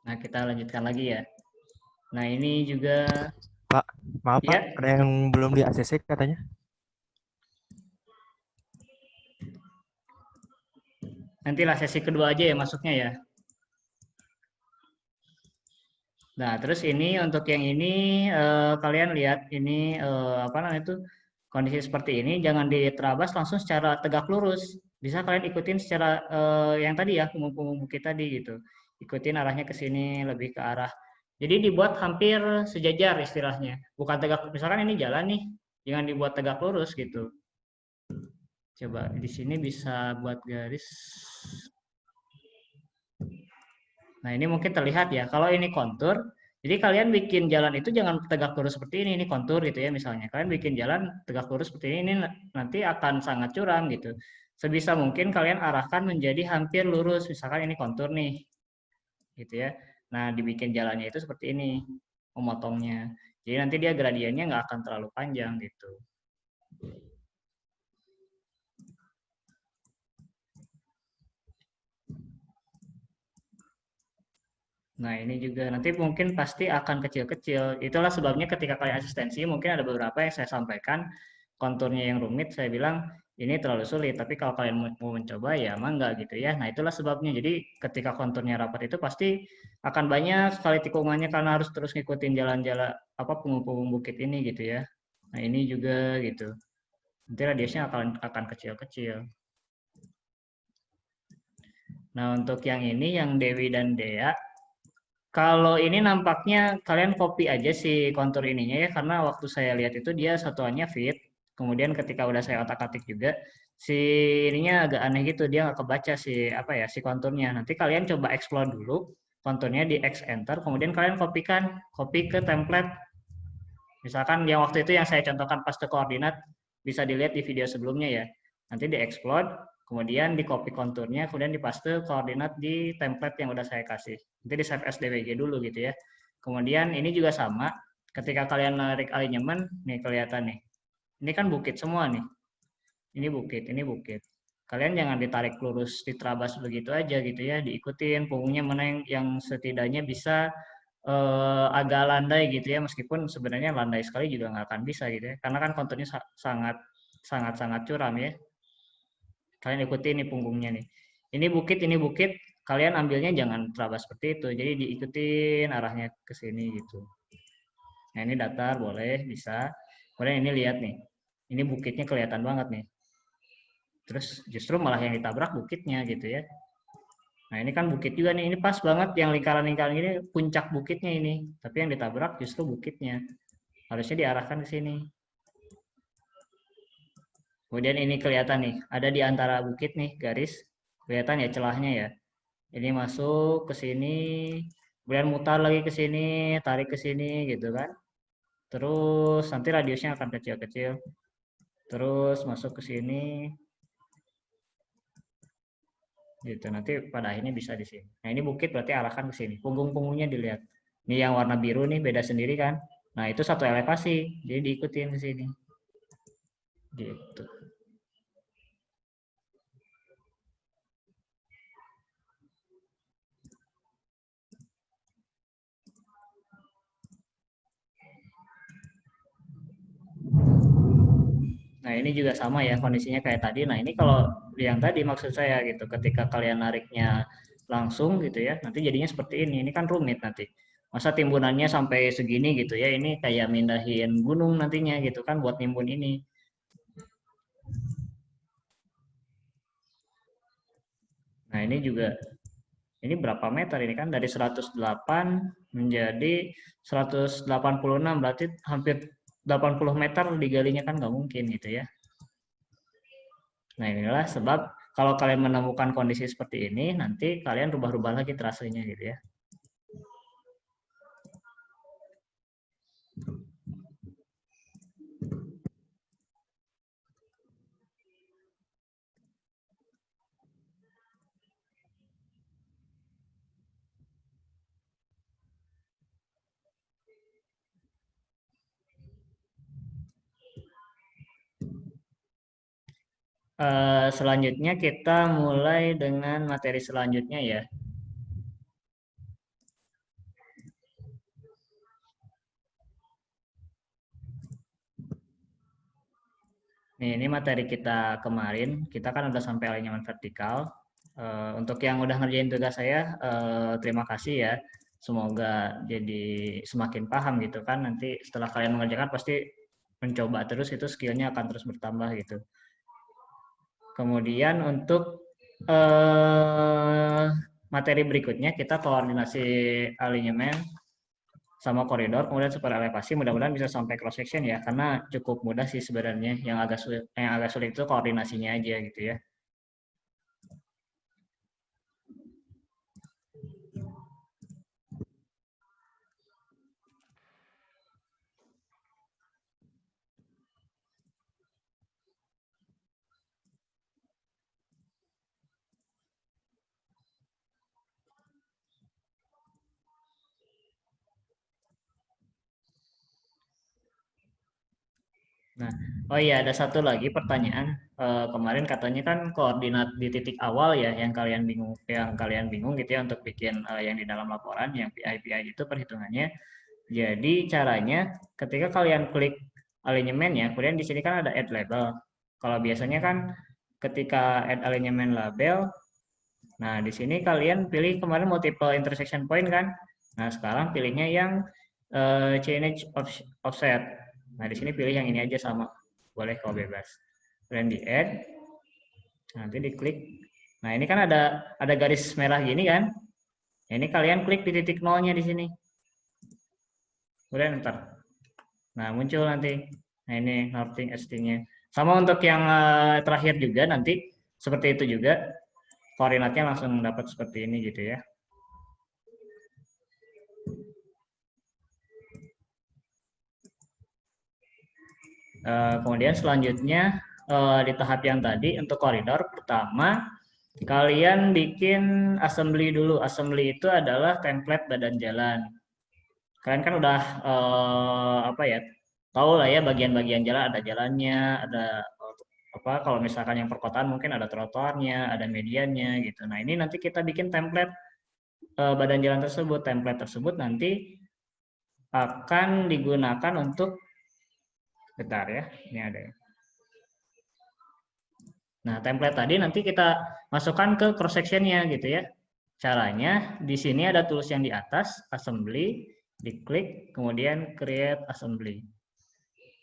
Nah, kita lanjutkan lagi ya. Nah, ini juga Pak, maaf Pak, ya, ada yang belum di ACC katanya. nantilah sesi kedua aja ya masuknya ya. Nah, terus ini untuk yang ini kalian lihat ini apa namanya itu kondisi seperti ini jangan diterabas langsung secara tegak lurus. Bisa kalian ikutin secara yang tadi ya punggung-punggung bukit tadi gitu. Ikutin arahnya ke sini lebih ke arah. Jadi dibuat hampir sejajar istilahnya. Bukan tegak. Misalkan ini jalan nih, jangan dibuat tegak lurus gitu. Coba di sini bisa buat garis. Nah, ini mungkin terlihat ya. Kalau ini kontur, jadi kalian bikin jalan itu jangan tegak lurus seperti ini kontur gitu ya misalnya. Kalian bikin jalan tegak lurus seperti ini nanti akan sangat curam gitu. Sebisa mungkin kalian arahkan menjadi hampir lurus. Misalkan ini kontur nih, gitu ya. Nah, dibikin jalannya itu seperti ini, memotongnya. Jadi nanti dia gradiennya nggak akan terlalu panjang gitu. Nah, ini juga nanti mungkin pasti akan kecil-kecil. Itulah sebabnya ketika kalian asistensi, mungkin ada beberapa yang saya sampaikan, konturnya yang rumit, saya bilang ini terlalu sulit. Tapi kalau kalian mau mencoba, ya emang enggak gitu ya. Nah, itulah sebabnya. Jadi ketika konturnya rapat itu pasti akan banyak sekali tikungannya karena harus terus ngikutin jalan-jalan apa punggung-punggung bukit ini gitu ya. Nah, ini juga gitu. Nanti radiusnya akan kecil-kecil. Nah, untuk yang ini, yang Dewi dan Dea, kalau ini nampaknya kalian copy aja si kontur ininya ya, karena waktu saya lihat itu dia satuannya fit. Kemudian ketika udah saya otak-atik juga, si ininya agak aneh gitu, dia nggak kebaca si apa ya si konturnya. Nanti kalian coba explore dulu konturnya di X enter, kemudian kalian copy ke template. Misalkan yang waktu itu yang saya contohkan paste koordinat bisa dilihat di video sebelumnya ya. Nanti di-explode, kemudian di-copy konturnya, kemudian dipaste koordinat di template yang udah saya kasih. Nanti di save SDWG dulu gitu ya. Kemudian ini juga sama, ketika kalian narik alinyemen, nih kelihatan nih. Ini kan bukit semua nih. Ini bukit, ini bukit. Kalian jangan ditarik lurus, diterabas begitu aja gitu ya, diikutin punggungnya mana yang setidaknya bisa agak landai gitu ya, meskipun sebenarnya landai sekali juga nggak akan bisa gitu ya, karena kan konturnya sangat sangat sangat curam ya. Kalian ikuti nih punggungnya nih. Ini bukit, kalian ambilnya jangan terabas seperti itu. Jadi diikutin arahnya ke sini gitu. Nah, ini datar boleh bisa. Kemudian ini lihat nih. Ini bukitnya kelihatan banget nih. Terus justru malah yang ditabrak bukitnya gitu ya. Nah, ini kan bukit juga nih. Ini pas banget yang lingkaran-lingkaran ini puncak bukitnya ini. Tapi yang ditabrak justru bukitnya. Harusnya diarahkan ke sini. Kemudian ini kelihatan nih, ada di antara bukit nih garis. Kelihatan ya celahnya ya. Ini masuk ke sini, kemudian mutar lagi ke sini, tarik ke sini gitu kan. Terus nanti radiusnya akan kecil-kecil. Terus masuk ke sini gitu. Nanti pada akhirnya bisa di sini. Nah, ini bukit berarti arahkan ke sini. Punggung-punggungnya dilihat. Ini yang warna biru nih beda sendiri kan. Nah, itu satu elevasi. Jadi diikutin ke sini. Gitu. Nah, ini juga sama ya kondisinya kayak tadi. Nah, ini kalau yang tadi maksud saya gitu, ketika kalian nariknya langsung gitu ya, nanti jadinya seperti ini. Ini kan rumit nanti. Masa timbunannya sampai segini gitu ya, ini kayak mindahin gunung nantinya gitu kan buat nimbun ini. Nah, ini juga, ini berapa meter ini kan dari 108 menjadi 186, berarti hampir 80 meter digalinya kan nggak mungkin gitu ya. Nah, inilah sebab kalau kalian menemukan kondisi seperti ini, nanti kalian rubah-rubah lagi trasenya gitu ya. Selanjutnya kita mulai dengan materi selanjutnya ya. Nih, ini materi kita kemarin, kita kan udah sampai alinyaman vertikal. Untuk yang udah ngerjain tugas saya, terima kasih ya. Semoga jadi semakin paham gitu kan. Nanti setelah kalian mengerjakan pasti mencoba terus, itu skillnya akan terus bertambah gitu. Kemudian untuk materi berikutnya kita koordinasi alinyemen sama koridor, kemudian super elevasi. Mudah-mudahan bisa sampai cross section ya, karena cukup mudah sih sebenarnya. Yang agak sulit itu koordinasinya aja gitu ya. Nah, oh iya ada satu lagi pertanyaan. Kemarin katanya kan koordinat di titik awal ya yang kalian bingung gitu ya untuk bikin yang di dalam laporan yang PI itu perhitungannya. Jadi caranya ketika kalian klik alignment ya, kemudian di sini kan ada add label. Kalau biasanya kan ketika add alignment label, nah di sini kalian pilih kemarin multiple intersection point kan. Nah, sekarang pilihnya yang change offset. Nah, di sini pilih yang ini aja sama. Boleh kalau bebas. Kemudian di add, nanti diklik. Nah, ini kan ada garis merah gini kan. Nah, ini kalian klik di titik nolnya di sini. Kemudian enter. Nah, muncul nanti. Nah, ini northing ST-nya. Sama untuk yang terakhir juga nanti seperti itu juga. Koordinatnya langsung dapat seperti ini gitu ya. Kemudian selanjutnya di tahap yang tadi untuk koridor pertama kalian bikin assembly dulu. Assembly itu adalah template badan jalan. Kalian kan udah apa ya, tahu lah ya bagian-bagian jalan, ada jalannya, ada apa kalau misalkan yang perkotaan mungkin ada trotoarnya, ada mediannya gitu. Nah, ini nanti kita bikin template badan jalan tersebut. Template tersebut nanti akan digunakan untuk bentar ya. Ini ada ya. Nah, template tadi nanti kita masukkan ke cross section-nya gitu ya. Caranya di sini ada tools yang di atas, assembly, diklik, kemudian create assembly.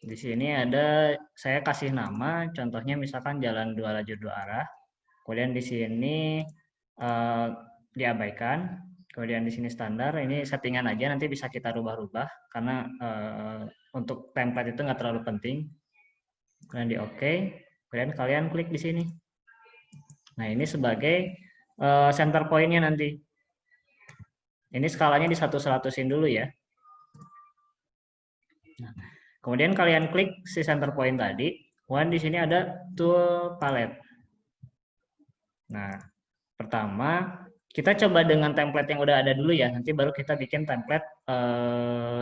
Di sini ada saya kasih nama, contohnya misalkan jalan 2 lajur 2 arah. Kemudian di sini diabaikan. Kemudian di sini standar, ini settingan aja nanti bisa kita rubah-rubah karena untuk template itu nggak terlalu penting. Kemudian di OK. Kemudian kalian klik di sini. Nah, ini sebagai center point-nya nanti. Ini skalanya di 1/100-in dulu ya. Nah, kemudian kalian klik si center point tadi. Kemudian di sini ada tool palette. Nah, pertama kita coba dengan template yang udah ada dulu ya. Nanti baru kita bikin template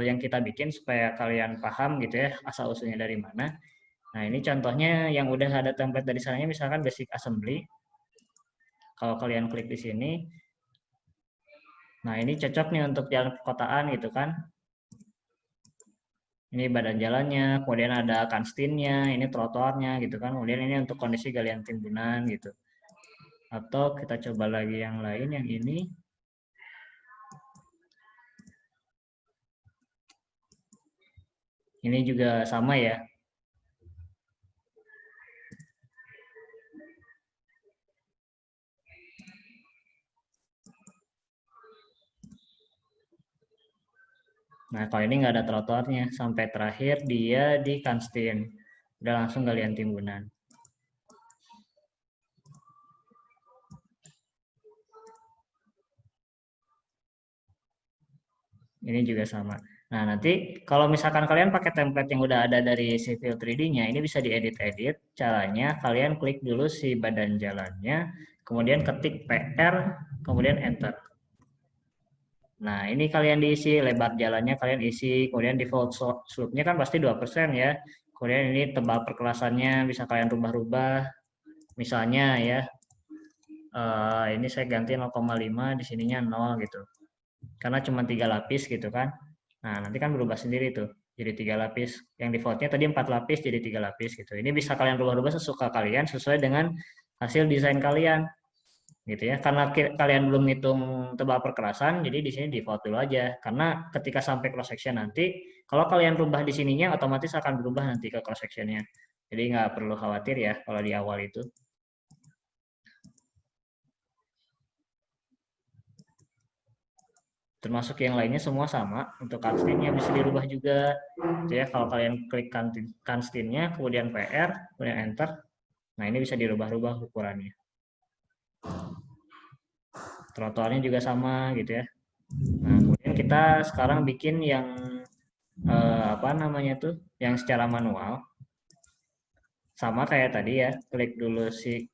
yang kita bikin supaya kalian paham gitu ya asal usulnya dari mana. Nah, ini contohnya yang udah ada template dari sananya misalkan basic assembly. Kalau kalian klik di sini, nah ini cocok nih untuk jalan perkotaan gitu kan. Ini badan jalannya, kemudian ada kanstinnya, ini trotoarnya gitu kan. Kemudian ini untuk kondisi galian timbunan gitu. Atau kita coba lagi yang lain, yang ini. Ini juga sama ya. Nah, kalau ini nggak ada trotoarnya. Sampai terakhir dia di kanstin. Udah langsung galian timbunan. Ini juga sama. Nah, nanti kalau misalkan kalian pakai template yang udah ada dari Civil 3D-nya, ini bisa diedit-edit. Caranya kalian klik dulu si badan jalannya, kemudian ketik PR, kemudian enter. Nah, ini kalian diisi lebar jalannya, kalian isi, kemudian default slope-nya kan pasti 2% ya. Kemudian ini tebal perkelasannya bisa kalian rubah-rubah. Misalnya ya, ini saya ganti 0,5, di sininya 0 gitu. Karena cuma 3 lapis gitu kan. Nah, nanti kan berubah sendiri tuh. jadi 3 lapis. Yang defaultnya tadi 4 lapis jadi 3 lapis gitu. Ini bisa kalian rubah-rubah sesuka kalian sesuai dengan hasil desain kalian gitu ya. Karena kalian belum hitung tebal perkerasan, jadi di sini default dulu aja. Karena ketika sampai cross section nanti, kalau kalian rubah di sininya otomatis akan berubah nanti ke cross sectionnya. Jadi nggak perlu khawatir ya kalau di awal itu. Termasuk yang lainnya semua sama. Untuk constraint-nya bisa dirubah juga. Gitu ya, kalau kalian klik constraint-nya, kemudian PR, kemudian enter. Nah, ini bisa dirubah-rubah ukurannya. Trotoarnya juga sama gitu ya. Nah, kemudian kita sekarang bikin yang apa namanya tuh, yang secara manual. Sama kayak tadi ya, klik dulu si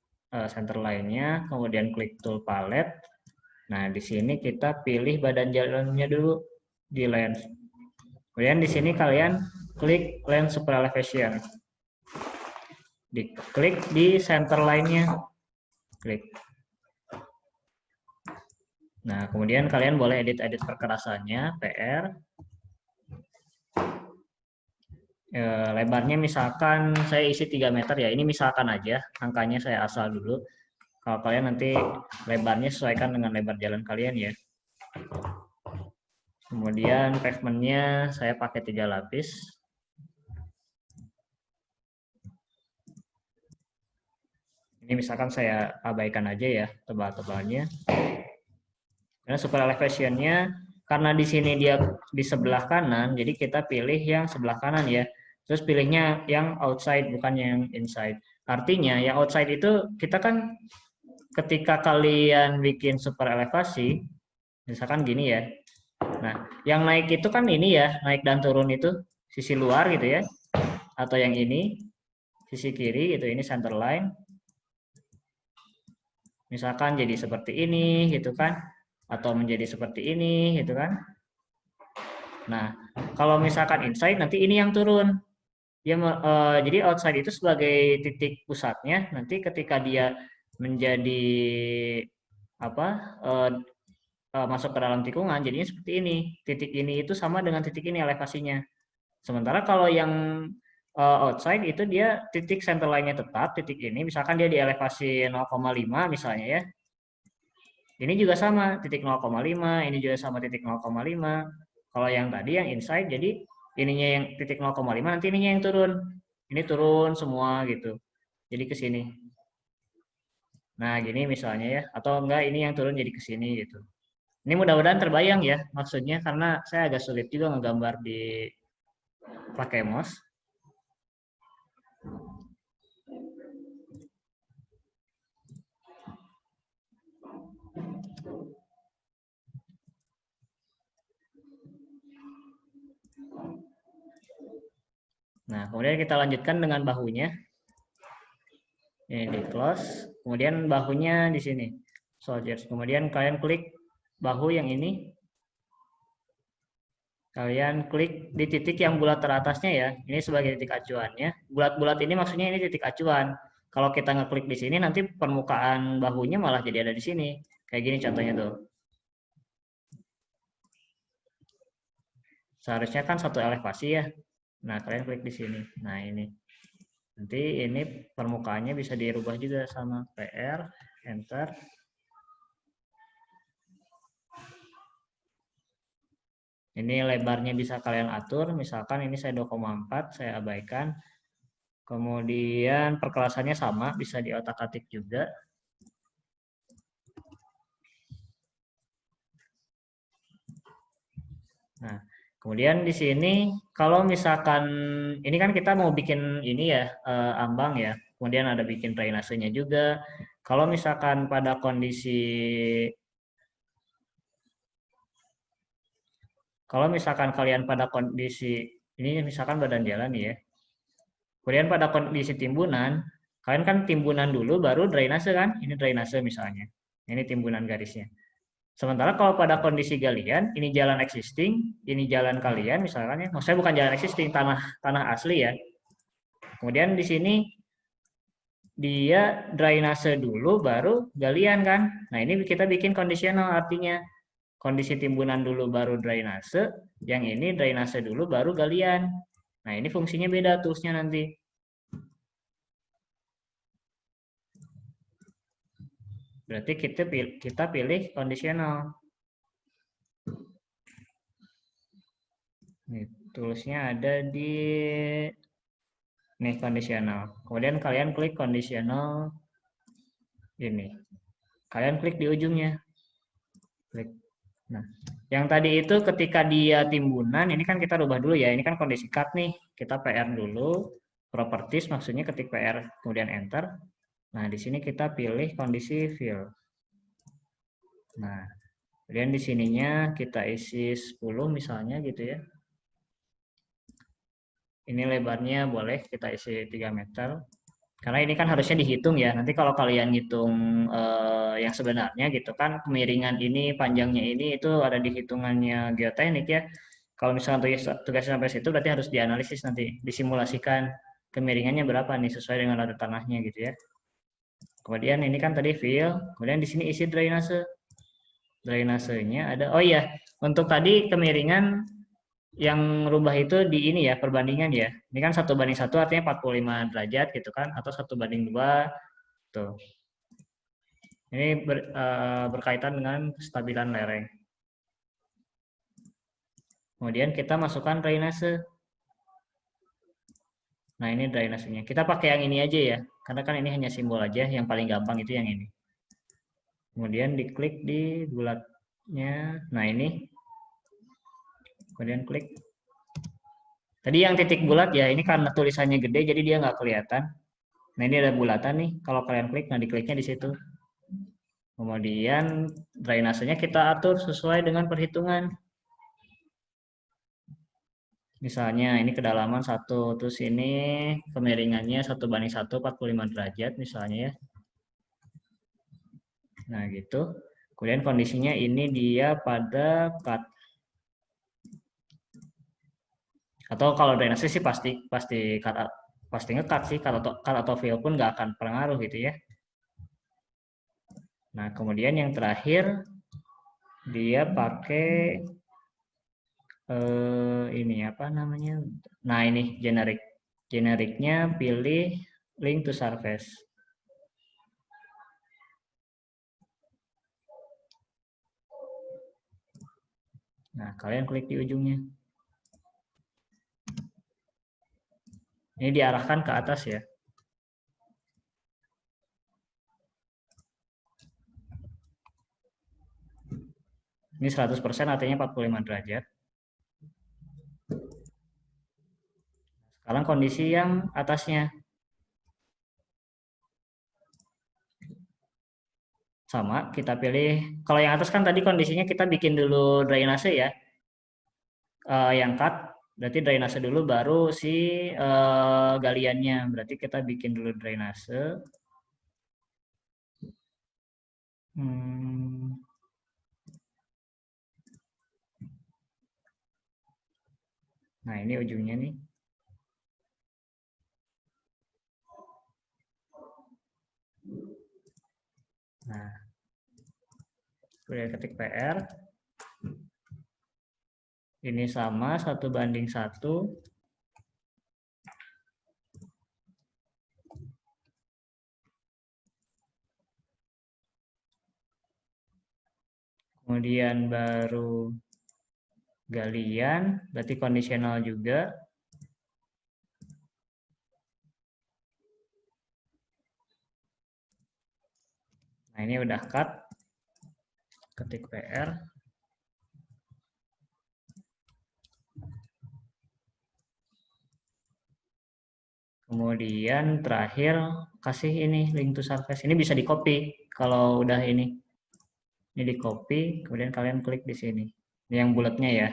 center line-nya, kemudian klik tool palette. Nah, di sini kita pilih badan jalannya dulu di lens. Kemudian di sini kalian klik lens super elevation. Diklik di center line-nya. Klik. Nah, kemudian kalian boleh edit-edit perkerasannya, PR. Lebarnya misalkan saya isi 3 meter ya. Ini misalkan aja, angkanya saya asal dulu. Kalau kalian nanti lebarnya sesuaikan dengan lebar jalan kalian ya. Kemudian pavementnya saya pakai 3 lapis. Ini misalkan saya abaikan aja ya tebal-tebalnya. Karena super elevation-nya, karena di sini dia di sebelah kanan, jadi kita pilih yang sebelah kanan ya. Terus pilihnya yang outside, bukan yang inside. Artinya yang outside itu kita kan ketika kalian bikin super elevasi, misalkan gini ya. Nah, yang naik itu kan ini ya, naik dan turun itu sisi luar gitu ya. Atau yang ini, sisi kiri gitu, ini center line. Misalkan jadi seperti ini gitu kan. Atau menjadi seperti ini gitu kan. Nah, kalau misalkan inside nanti ini yang turun. Dia jadi outside itu sebagai titik pusatnya. Nanti ketika dia menjadi apa masuk ke dalam tikungan, jadinya seperti ini. Titik ini itu sama dengan titik ini elevasinya. Sementara kalau yang outside itu dia titik center line-nya tetap, titik ini misalkan dia di elevasi 0,5 misalnya ya. Ini juga sama titik 0,5, ini juga sama titik 0,5. Kalau yang tadi yang inside jadi ininya yang titik 0,5 nanti ininya yang turun. Ini turun semua gitu. Jadi ke sini. Nah, gini misalnya ya, atau enggak ini yang turun jadi ke sini gitu. Ini mudah-mudahan terbayang ya maksudnya karena saya agak sulit juga ngegambar di pakai mouse. Nah, kemudian kita lanjutkan dengan bahunya. Ini di close, kemudian bahunya di sini. Soldiers. Kemudian kalian klik bahu yang ini. Kalian klik di titik yang bulat teratasnya ya. Ini sebagai titik acuannya. Bulat-bulat ini maksudnya ini titik acuan. Kalau kita ngeklik di sini nanti permukaan bahunya malah jadi ada di sini. Kayak gini contohnya tuh. Seharusnya kan satu elevasi ya. Nah, kalian klik di sini. Nah, ini. Nanti ini permukaannya bisa dirubah juga sama PR, enter. Ini lebarnya bisa kalian atur, misalkan ini saya 2,4, saya abaikan. Kemudian perkerasannya sama, bisa diotak-atik juga. Nah, kemudian di sini kalau misalkan ini kan kita mau bikin ini ya ambang ya, kemudian ada bikin drainasenya juga. Kalau misalkan pada kondisi kalian pada kondisi ini misalkan badan jalan ya. Kemudian pada kondisi timbunan, kalian kan timbunan dulu baru drainase kan? Ini drainase misalnya. Ini timbunan garisnya. Sementara kalau pada kondisi galian, ini jalan existing, ini jalan kalian misalkan ya. Maksudnya bukan jalan existing, tanah asli ya. Kemudian di sini dia drainase dulu baru galian kan. Nah, ini kita bikin kondisional artinya kondisi timbunan dulu baru drainase, yang ini drainase dulu baru galian. Nah, ini fungsinya beda toolsnya nanti. Berarti kita pilih kondisional. Nih, toolsnya ada di nih kondisional. Kemudian kalian klik kondisional ini. Kalian klik di ujungnya. Klik. Nah, yang tadi itu ketika dia timbunan, ini kan kita rubah dulu ya. Ini kan kondisi cut nih. Kita PR dulu. Properties maksudnya ketik PR kemudian enter. Nah, di sini kita pilih kondisi fill. Nah, kemudian di sininya kita isi 10 misalnya gitu ya. Ini lebarnya boleh kita isi 3 meter. Karena ini kan harusnya dihitung ya. Nanti kalau kalian hitung yang sebenarnya gitu kan, kemiringan ini, panjangnya ini itu ada di hitungannya geoteknik ya. Kalau misalnya tugasnya sampai situ berarti harus dianalisis nanti, disimulasikan kemiringannya berapa nih sesuai dengan rata tanahnya gitu ya. Kemudian ini kan tadi fill, kemudian di sini isi drainase. Drainasenya ada. Oh iya, untuk tadi kemiringan yang rubah itu di ini ya, perbandingan ya. Ini kan 1:1 artinya 45 derajat gitu kan, atau 1:2 tuh. Ini berkaitan dengan kestabilan lereng. Kemudian kita masukkan drainase. Nah, ini drainasenya. Kita pakai yang ini aja ya, karena kan ini hanya simbol aja, yang paling gampang itu yang ini. Kemudian diklik di bulatnya. Nah, ini. Kemudian klik. Tadi yang titik bulat ya, ini karena tulisannya gede jadi dia nggak kelihatan. Nah, ini ada bulatan nih. Kalau kalian klik, nah dikliknya di situ. Kemudian drainasenya kita atur sesuai dengan perhitungan. Misalnya ini kedalaman 1, terus ini kemiringannya 1:1, 45 derajat misalnya ya. Nah, gitu. Kemudian kondisinya ini dia pada cut. Atau kalau drainase sih pasti nge-cut sih, cut atau fill pun nggak akan pengaruh gitu ya. Nah, kemudian yang terakhir dia pakai ini apa namanya? Nah, ini generik. Generiknya pilih link to surface. Nah, kalian klik di ujungnya. Ini diarahkan ke atas ya. Ini 100% artinya 45 derajat. Sekarang kondisi yang atasnya. Sama, kita pilih. Kalau yang atas kan tadi kondisinya kita bikin dulu drainase ya. Yang cut, berarti drainase dulu baru si galiannya. Berarti kita bikin dulu drainase. Nah, ini ujungnya nih. Nah, kemudian ketik PR. Ini sama 1:1. Kemudian baru galian, berarti kondisional juga. Nah, ini udah cut. Ketik PR. Kemudian terakhir kasih ini link to surface. Ini bisa di copy kalau udah ini. Ini di copy, kemudian kalian klik di sini. Ini yang bulatnya ya.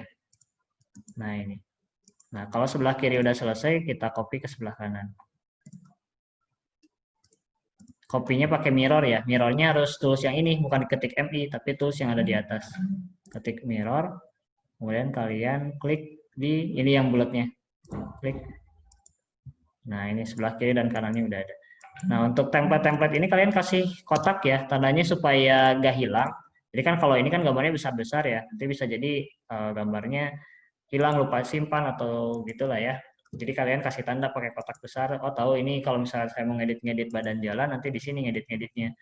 Nah, ini. Nah, kalau sebelah kiri udah selesai, kita copy ke sebelah kanan. Copy-nya pakai mirror ya. Mirrornya harus tools yang ini, bukan ketik MI, tapi tools yang ada di atas. Ketik mirror, kemudian kalian klik di ini yang bulatnya. Klik. Nah, ini sebelah kiri dan kanannya udah ada. Nah, untuk template-template ini kalian kasih kotak ya, tandanya supaya nggak hilang. Jadi kan kalau ini kan gambarnya besar-besar ya, nanti bisa jadi gambarnya hilang, lupa simpan atau gitulah ya. Jadi kalian kasih tanda pakai kotak besar. Oh tahu ini kalau misalnya saya mau ngedit-ngedit badan jalan, nanti di sini ngedit-ngeditnya.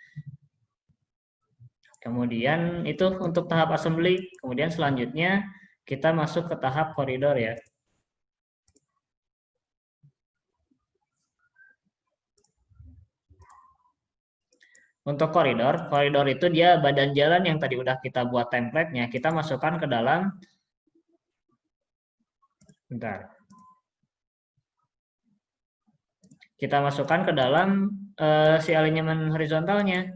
Kemudian itu untuk tahap assembly. Kemudian selanjutnya kita masuk ke tahap koridor ya. Untuk koridor, koridor itu dia badan jalan yang tadi udah kita buat template-nya, kita masukkan ke dalam, bentar, kita masukkan ke dalam si alinyemen horizontalnya.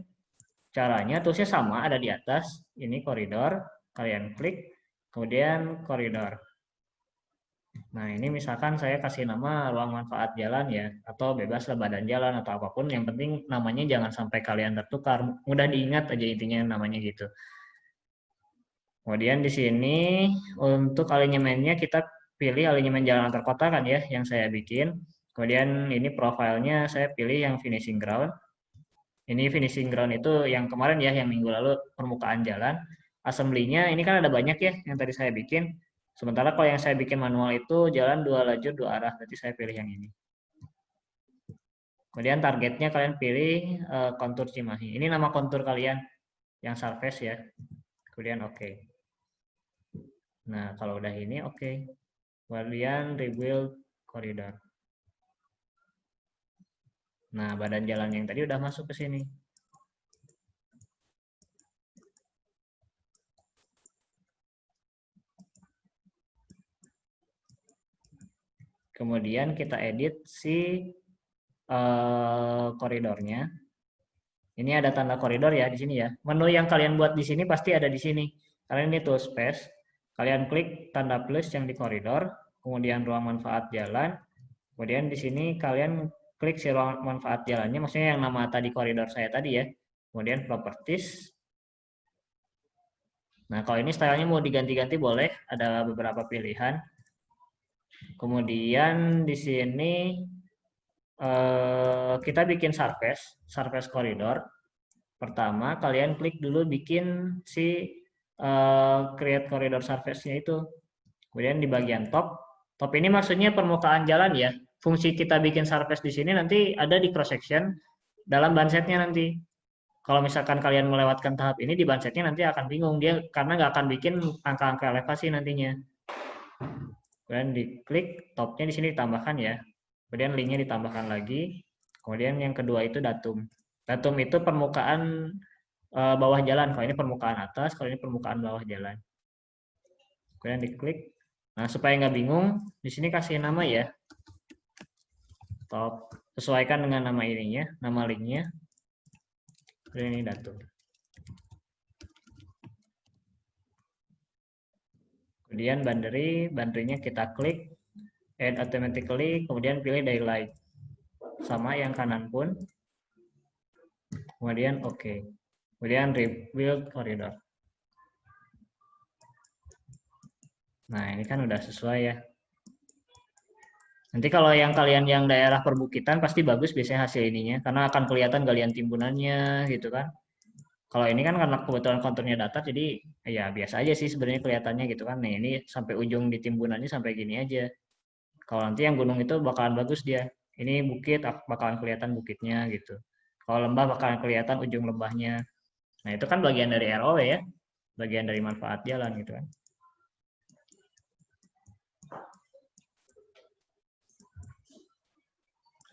Caranya tulisnya sama, ada di atas, ini koridor, kalian klik, kemudian koridor. Nah, ini misalkan saya kasih nama ruang manfaat jalan ya, atau bebas lah badan jalan atau apapun, yang penting namanya jangan sampai kalian tertukar, mudah diingat aja intinya namanya gitu. Kemudian di sini untuk alinyemennya kita pilih alinyemen jalan antar kota kan ya, yang saya bikin. Kemudian ini profilnya saya pilih yang finishing ground. Ini finishing ground itu yang kemarin ya, yang minggu lalu permukaan jalan. Assembly-nya ini kan ada banyak ya yang tadi saya bikin. Sementara kalau yang saya bikin manual itu jalan 2 lajur 2 arah, berarti saya pilih yang ini. Kemudian targetnya kalian pilih kontur Cimahi. Ini nama kontur kalian yang surface ya. Kemudian oke. Nah, kalau udah ini oke. Kemudian rebuild koridor. Nah, badan jalan yang tadi udah masuk ke sini. Kemudian kita edit si koridornya. Ini ada tanda koridor ya di sini ya. Menu yang kalian buat di sini pasti ada di sini. Kalian ini tuh space. Kalian klik tanda plus yang di koridor, kemudian ruang manfaat jalan. Kemudian di sini kalian klik si ruang manfaat jalannya, maksudnya yang nama tadi koridor saya tadi ya. Kemudian properties. Nah, kalau ini stylenya mau diganti-ganti boleh, ada beberapa pilihan. Kemudian di sini kita bikin surface koridor. Pertama, kalian klik dulu bikin si create corridor surface-nya itu. Kemudian di bagian top ini maksudnya permukaan jalan ya. Fungsi kita bikin surface di sini nanti ada di cross section dalam bansetnya nanti. Kalau misalkan kalian melewatkan tahap ini di bansetnya nanti akan bingung dia karena nggak akan bikin angka-angka elevasi nantinya. Kemudian diklik topnya di sini ditambahkan ya. Kemudian linknya ditambahkan lagi. Kemudian yang kedua itu datum. Datum itu permukaan bawah jalan. Kalau ini permukaan atas, kalau ini permukaan bawah jalan. Kemudian diklik. Nah, supaya nggak bingung, di sini kasih nama ya. Top. Sesuaikan dengan nama ininya, nama linknya. Kemudian ini datum. Kemudian banderinya kita klik, add automatically, kemudian pilih daylight. Sama yang kanan pun. Kemudian oke. Kemudian rebuild koridor. Nah, ini kan udah sesuai ya. Nanti kalau yang kalian yang daerah perbukitan pasti bagus biasanya hasil ininya karena akan kelihatan galian timbunannya gitu kan. Kalau ini kan karena kebetulan konturnya datar jadi ya biasa aja sih sebenarnya kelihatannya gitu kan. Nih ini sampai ujung di timbunannya sampai gini aja. Kalau nanti yang gunung itu bakalan bagus dia. Ini bukit bakalan kelihatan bukitnya gitu. Kalau lembah bakalan kelihatan ujung lembahnya. Nah, itu kan bagian dari ROW ya. Bagian dari manfaat jalan gitu kan.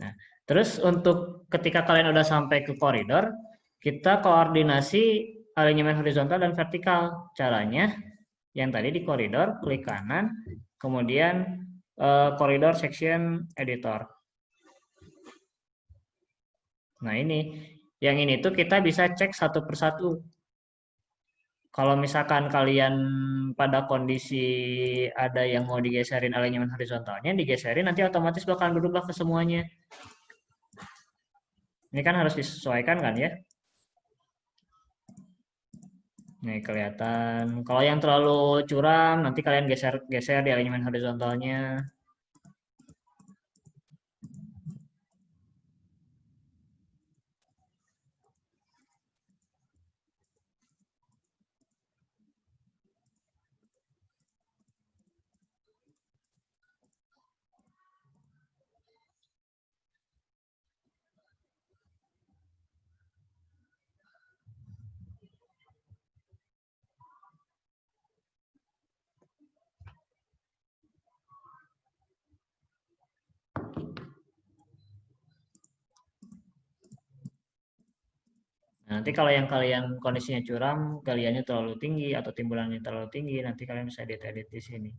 Nah, terus untuk ketika kalian udah sampai ke koridor, kita koordinasi alinyemen horizontal dan vertikal. Caranya, yang tadi di koridor, klik kanan, kemudian koridor section editor. Nah ini, yang ini tuh kita bisa cek satu persatu. Kalau misalkan kalian pada kondisi ada yang mau digeserin alinyemen horizontalnya, digeserin nanti otomatis bakal berubah ke semuanya. Ini kan harus disesuaikan kan ya. Nih kelihatan. Kalau yang terlalu curam, nanti kalian geser di alinyemen horizontalnya. Nanti kalau yang kalian kondisinya curam, galiannya terlalu tinggi atau timbulannya terlalu tinggi, nanti kalian bisa edit di sini.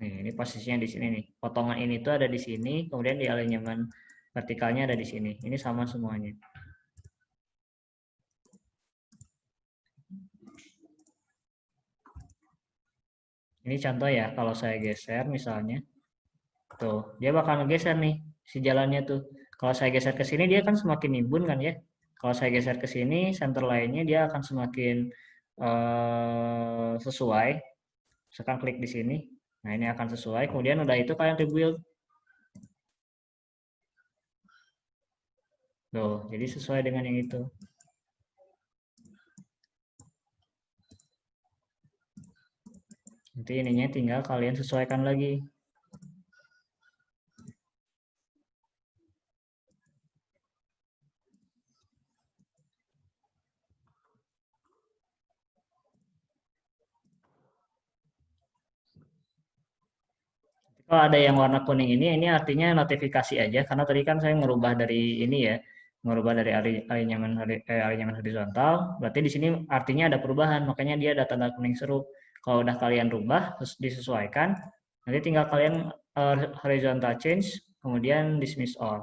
Nih, ini posisinya di sini nih. Potongan ini tuh ada di sini, kemudian di alinyaman vertikalnya ada di sini. Ini sama semuanya. Ini contoh ya, kalau saya geser misalnya, tuh, dia bakal ngegeser nih si jalannya tuh. Kalau saya geser ke sini dia kan semakin nimbun kan ya. Kalau saya geser ke sini, center lainnya dia akan semakin sesuai. Misalkan klik di sini. Nah, ini akan sesuai. Kemudian udah itu kalian rebuild. Tuh, jadi sesuai dengan yang itu. Nanti ininya tinggal kalian sesuaikan lagi. Kalau ada yang warna kuning ini artinya notifikasi aja karena tadi kan saya ngerubah dari ini ya, ngerubah dari alinyaman horizontal, berarti di sini artinya ada perubahan, makanya dia ada tanda kuning seru. Kalau udah kalian rubah terus disesuaikan, nanti tinggal kalian horizontal change, kemudian dismiss all.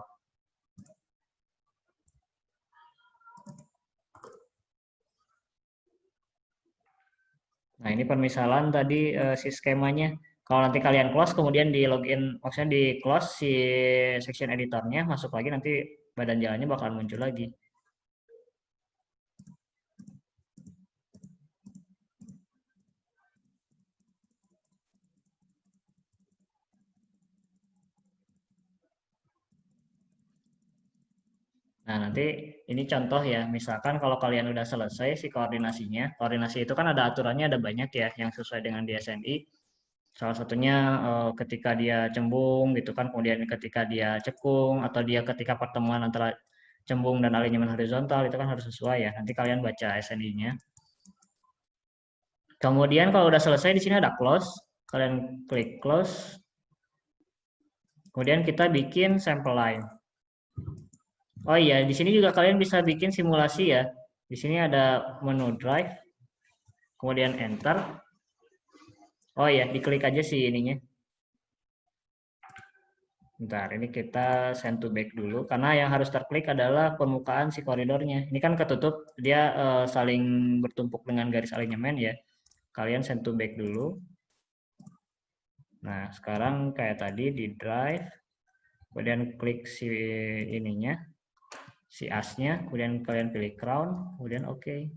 Nah, ini permisalan tadi si skemanya. Kalau nanti kalian close, kemudian di login, maksudnya di close si section editornya, masuk lagi nanti badan jalannya bakalan muncul lagi. Nah, nanti ini contoh ya, misalkan kalau kalian udah selesai si koordinasinya, koordinasi itu kan ada aturannya, ada banyak ya yang sesuai dengan di SNI. Salah satunya ketika dia cembung gitu kan, kemudian ketika dia cekung, atau dia ketika pertemuan antara cembung dan alinyaman horizontal itu kan harus sesuai ya. Nanti kalian baca SNI-nya. Kemudian kalau udah selesai di sini ada close, kalian klik close. Kemudian kita bikin sample line. Oh iya, di sini juga kalian bisa bikin simulasi ya. Di sini ada menu drive, kemudian enter. Oh iya, diklik aja sih ininya. Bentar, ini kita send to back dulu karena yang harus terklik adalah permukaan si koridornya. Ini kan ketutup, dia saling bertumpuk dengan garis alinyemen ya. Kalian send to back dulu. Nah, sekarang kayak tadi di drive, kemudian klik si ininya, si asnya, kemudian kalian pilih crown, kemudian oke. Okay.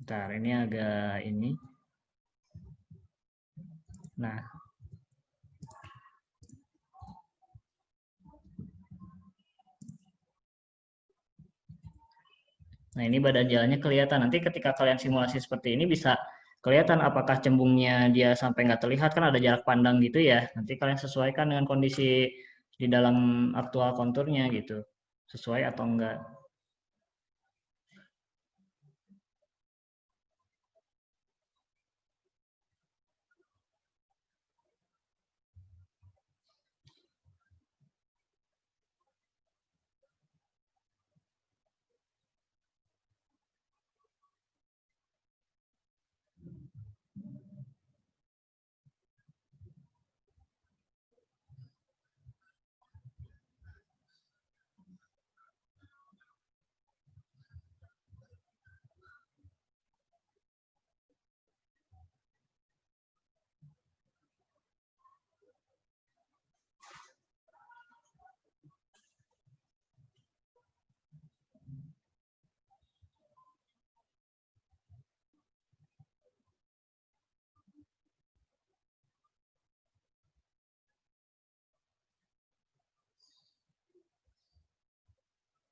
Bentar, ini agak ini. Nah, nah ini badan jalannya kelihatan. Nanti ketika kalian simulasi seperti ini bisa kelihatan apakah cembungnya dia sampai nggak terlihat, kan ada jarak pandang gitu ya. Nanti kalian sesuaikan dengan kondisi di dalam aktual konturnya gitu. Sesuai atau enggak.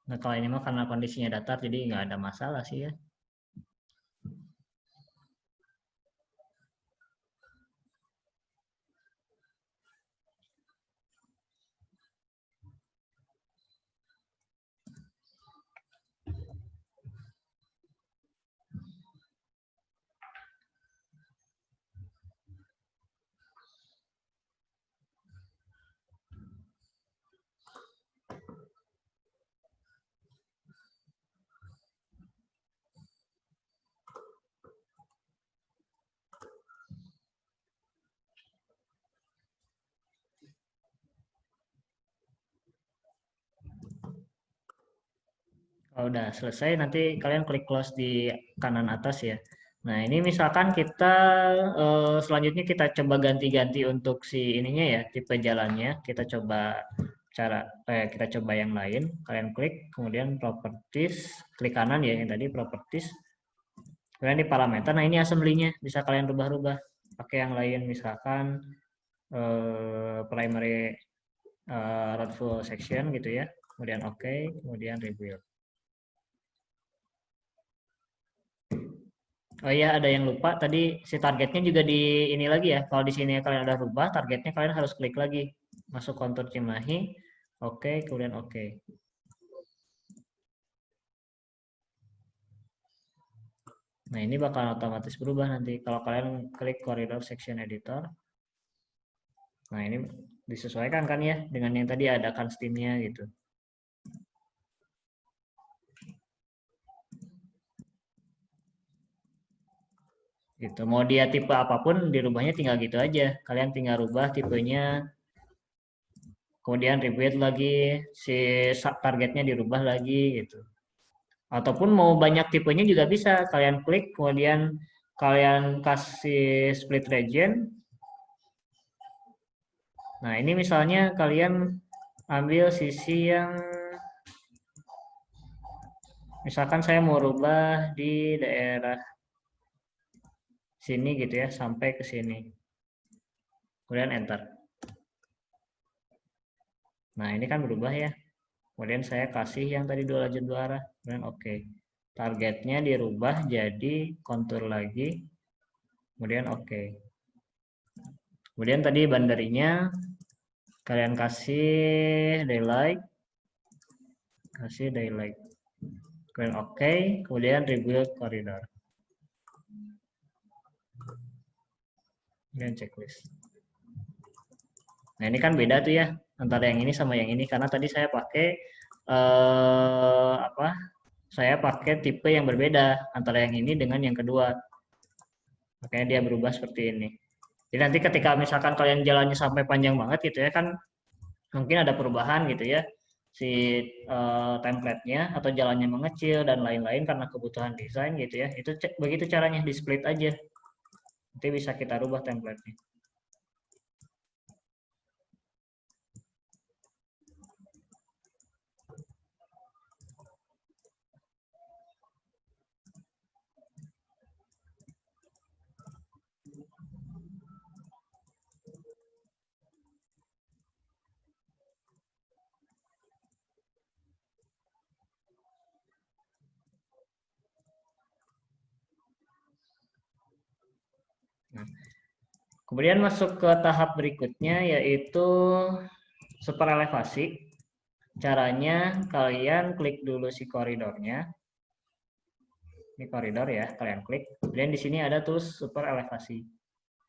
Nah kalau ini mah karena kondisinya datar jadi nggak ada masalah sih ya. Oh, udah selesai, nanti kalian klik close di kanan atas ya. Nah, ini misalkan kita selanjutnya kita coba ganti-ganti untuk si ininya ya, tipe jalannya. Kita coba yang lain. Kalian klik, kemudian properties, klik kanan ya yang tadi properties. Kemudian di parameter, nah ini assembly-nya bisa kalian rubah-rubah pakai yang lain, misalkan primary roadful section gitu ya. Kemudian oke, kemudian rebuild. Oh iya, ada yang lupa tadi si targetnya juga di ini lagi ya. Kalau di sini kalian udah rubah targetnya, kalian harus klik lagi masuk kontur Cimahi. Oke, kemudian oke. Nah, ini bakal otomatis berubah nanti kalau kalian klik Corridor Section Editor. Nah, ini disesuaikan kan ya dengan yang tadi ada constant-nya gitu. Gitu. Mau dia tipe apapun dirubahnya tinggal gitu aja. Kalian tinggal rubah tipenya, kemudian rebuild lagi, si targetnya dirubah lagi gitu. Ataupun mau banyak tipenya juga bisa. Kalian klik, kemudian kalian kasih split region. Nah, ini misalnya kalian ambil sisi yang misalkan saya mau rubah di daerah sini gitu ya, sampai ke sini. Kemudian enter. Nah, ini kan berubah ya. Kemudian saya kasih yang tadi 2 lajur 2 arah. Kemudian oke. Targetnya dirubah jadi kontur lagi. Kemudian oke. Kemudian tadi bandarinya kalian kasih daylight. Kasih daylight. Kemudian oke. Kemudian rebuild corridor. Kemudian checklist. Nah, ini kan beda tuh ya antara yang ini sama yang ini karena tadi saya pakai apa? Saya pakai tipe yang berbeda antara yang ini dengan yang kedua. Makanya dia berubah seperti ini. Jadi nanti ketika misalkan kalian jalannya sampai panjang banget gitu ya kan mungkin ada perubahan gitu ya si template-nya atau jalannya mengecil dan lain-lain karena kebutuhan desain gitu ya. Itu begitu caranya di split aja. Nanti bisa kita rubah template-nya. Nah, kemudian masuk ke tahap berikutnya yaitu super elevasi. Caranya kalian klik dulu si koridornya. Ini koridor ya, kalian klik. Kemudian di sini ada tuh super elevasi.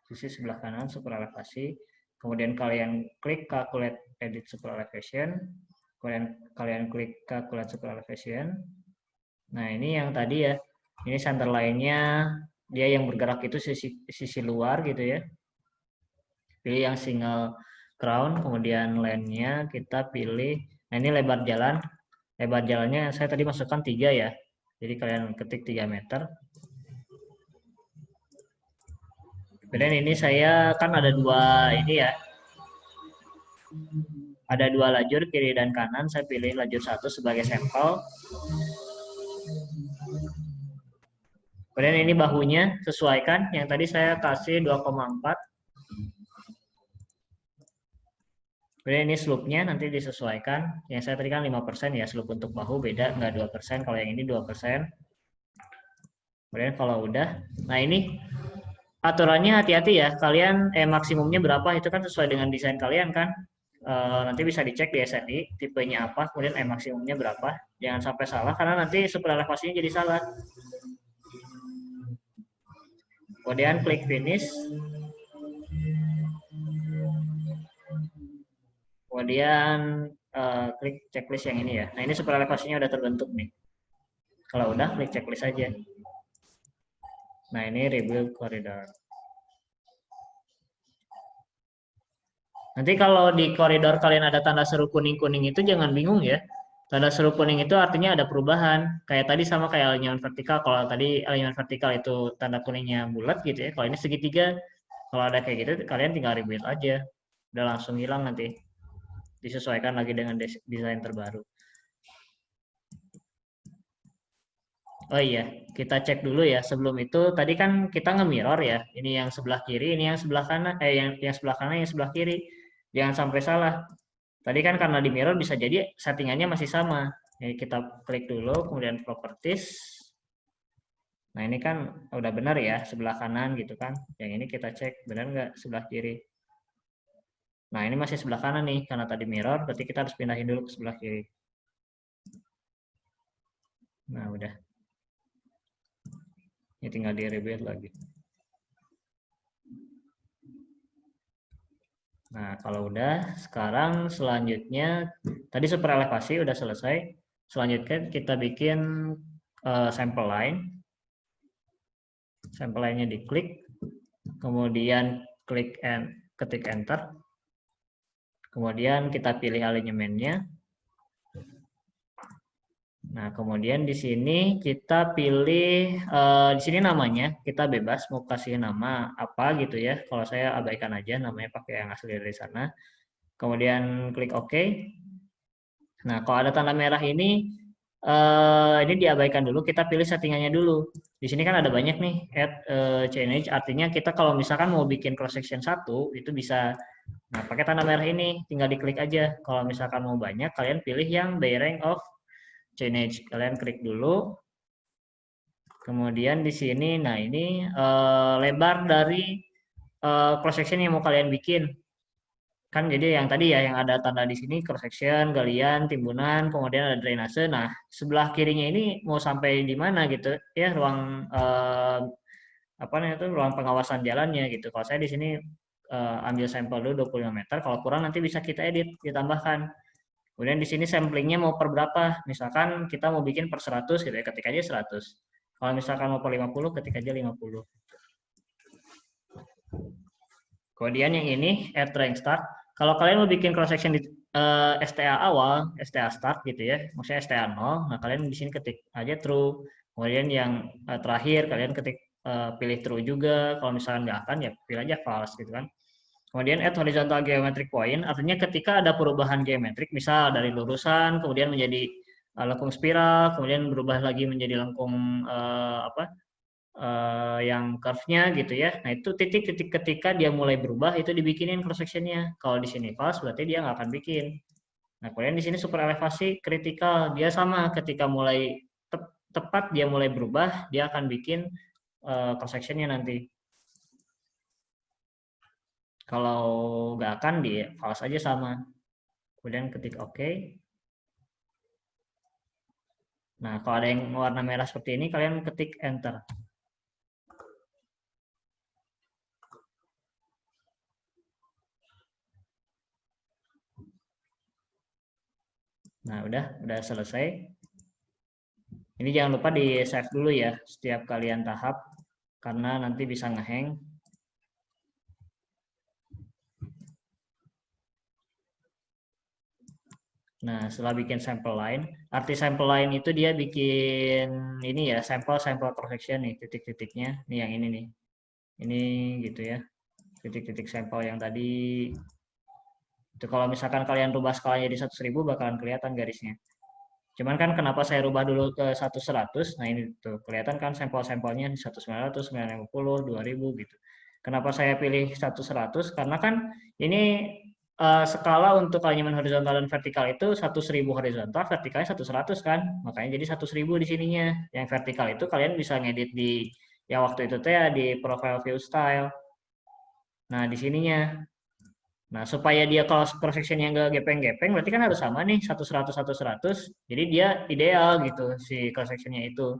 Sisi sebelah kanan super elevasi. Kemudian kalian klik calculate edit super elevation. Kemudian kalian klik calculate super elevation. Nah, ini yang tadi ya. Ini center line-nya dia yang bergerak itu sisi luar gitu ya. Pilih yang single crown, kemudian line-nya kita pilih. Nah, ini lebar jalan. Lebar jalannya saya tadi masukkan 3 ya. Jadi kalian ketik 3 meter. Kemudian ini saya kan ada 2 ini ya. Ada 2 lajur kiri dan kanan. Saya pilih lajur 1 sebagai sampel. Kemudian ini bahunya sesuaikan. Yang tadi saya kasih 2,4. Kemudian ini slope-nya nanti disesuaikan. Yang saya tadi kan 5% ya, slope untuk bahu beda, nggak 2%. Kalau yang ini 2%. Kemudian kalau udah, nah ini aturannya hati-hati ya. Kalian maksimumnya berapa itu kan sesuai dengan desain kalian kan. Nanti bisa dicek di SNI tipenya apa, kemudian maksimumnya berapa. Jangan sampai salah karena nanti super elevasinya jadi salah. Kemudian klik finish. Kemudian klik checklist yang ini ya. Nah, ini super elevasinya udah terbentuk nih. Kalau udah klik checklist aja. Nah, ini rebuild corridor. Nanti kalau di koridor kalian ada tanda seru kuning-kuning itu jangan bingung ya. Tanda seru kuning itu artinya ada perubahan. Kayak tadi sama kayak alinyaman vertikal. Kalau tadi alinyaman vertikal itu tanda kuningnya bulat gitu ya. Kalau ini segitiga. Kalau ada kayak gitu, kalian tinggal rebuild aja. Udah langsung hilang nanti. Disesuaikan lagi dengan desain terbaru. Oh iya, kita cek dulu ya. Sebelum itu tadi kan kita nge-mirror ya. Ini yang sebelah kiri, ini yang sebelah kanan, yang sebelah kanan, yang sebelah kiri. Jangan sampai salah. Tadi kan karena di mirror bisa jadi settingannya masih sama. Jadi kita klik dulu, kemudian properties. Nah ini kan udah benar ya, sebelah kanan gitu kan. Yang ini kita cek benar nggak sebelah kiri. Nah ini masih sebelah kanan nih, karena tadi mirror, berarti kita harus pindahin dulu ke sebelah kiri. Nah udah. Ini tinggal di rebuild lagi. Nah, kalau udah, sekarang selanjutnya, tadi super elevasi udah selesai. Selanjutnya kita bikin sample line. Sample line-nya diklik, kemudian ketik enter. Kemudian kita pilih alignment-nya. Nah, kemudian di sini kita pilih, di sini namanya, kita bebas mau kasih nama apa gitu ya. Kalau saya abaikan aja, namanya pakai yang asli dari sana. Kemudian klik OK. Nah, kalau ada tanda merah ini diabaikan dulu, kita pilih settingannya dulu. Di sini kan ada banyak nih, add change, artinya kita kalau misalkan mau bikin cross section 1, itu bisa, nah pakai tanda merah ini, tinggal diklik aja. Kalau misalkan mau banyak, kalian pilih yang bearing of change. Kalian klik dulu, kemudian di sini, nah ini lebar dari cross section yang mau kalian bikin. Kan jadi yang tadi ya, yang ada tanda di sini cross section, galian, timbunan, kemudian ada drainase. Nah, sebelah kirinya ini mau sampai di mana gitu ya, ruang apa namanya itu, ruang pengawasan jalannya gitu. Kalau saya di sini ambil sampel dulu 25 meter, kalau kurang nanti bisa kita edit, ditambahkan. Kemudian di sini samplingnya mau per berapa? Misalkan kita mau bikin per 100 gitu ya, ketik aja 100. Kalau misalkan mau per 50, ketik aja 50. Kemudian yang ini add rank start. Kalau kalian mau bikin cross section di STA awal, STA start gitu ya, maksudnya STA 0, nah kalian di sini ketik aja true. Kemudian yang terakhir kalian ketik pilih true juga. Kalau misalkan nggak akan ya pilih aja false gitu kan. Kemudian add horizontal geometric point, artinya ketika ada perubahan geometrik, misal dari lurusan kemudian menjadi lengkung spiral, kemudian berubah lagi menjadi lengkung apa yang curve-nya gitu ya. Nah, itu titik-titik ketika dia mulai berubah itu dibikinin cross section-nya. Kalau di sini false berarti dia nggak akan bikin. Nah, kemudian di sini super elevasi kritikal, dia sama ketika mulai tepat dia mulai berubah, dia akan bikin cross section-nya nanti. Kalau nggak akan di false aja sama. Kemudian ketik OK. Nah, kalau ada yang warna merah seperti ini, kalian ketik enter. Nah, udah selesai. Ini jangan lupa di save dulu ya setiap kalian tahap karena nanti bisa ngehang. Nah, setelah bikin sample line, arti sample line itu dia bikin ini ya, sampel cross section nih, titik-titiknya. Nih yang ini nih. Ini gitu ya. Titik-titik sampel yang tadi. Itu kalau misalkan kalian rubah skalanya di 100.000 bakalan kelihatan garisnya. Cuman kan kenapa saya rubah dulu ke 100-100? Nah ini tuh kelihatan kan sampel-sampelnya 100-900, 950, 2000 gitu. Kenapa saya pilih 100-100? Karena kan ini skala untuk alignment horizontal dan vertikal itu 100.000 horizontal, vertikalnya 100-100 kan. Makanya jadi 100.000 di sininya. Yang vertikal itu kalian bisa ngedit di yang waktu itu teh ya di profile view style. Nah di sininya. Nah, supaya dia kalau cross section yang nggak gepeng-gepeng, berarti kan harus sama nih, 100-100, 100-100. Jadi dia ideal gitu, si cross sectionnya itu.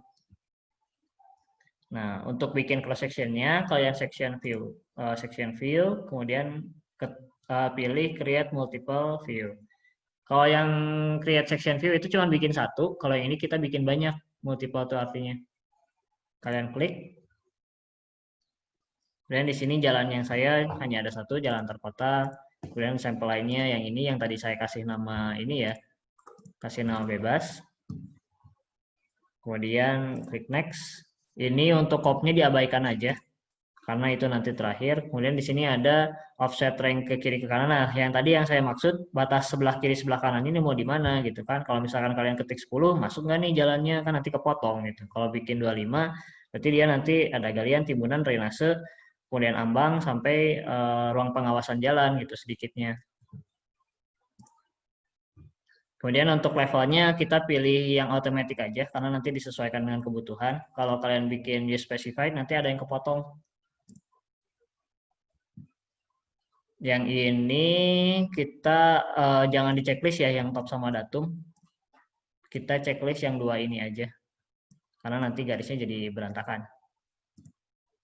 Nah, untuk bikin cross sectionnya, kalian section view, kemudian pilih create multiple view. Kalau yang create section view itu cuma bikin satu, kalau yang ini kita bikin banyak, multiple itu artinya. Kalian klik, dan di sini jalan yang saya hanya ada satu, jalan terkotak. Kemudian sampel lainnya yang ini yang tadi saya kasih nama ini ya. kasih nama bebas. Kemudian klik next. Ini untuk kopnya diabaikan aja karena itu nanti terakhir. Kemudian di sini ada offset rank ke kiri ke kanan. Nah, yang tadi yang saya maksud batas sebelah kiri sebelah kanan ini mau di mana gitu kan. Kalau misalkan kalian ketik 10, masuk nggak nih jalannya, kan nanti kepotong gitu. Kalau bikin 25, berarti dia nanti ada galian, timbunan, drainase, kemudian ambang sampai ruang pengawasan jalan gitu sedikitnya. Kemudian untuk levelnya kita pilih yang automatic aja karena nanti disesuaikan dengan kebutuhan. Kalau kalian bikin use specified nanti ada yang kepotong. Yang ini kita jangan di checklist ya yang top sama datum. Kita checklist yang dua ini aja. Karena nanti garisnya jadi berantakan.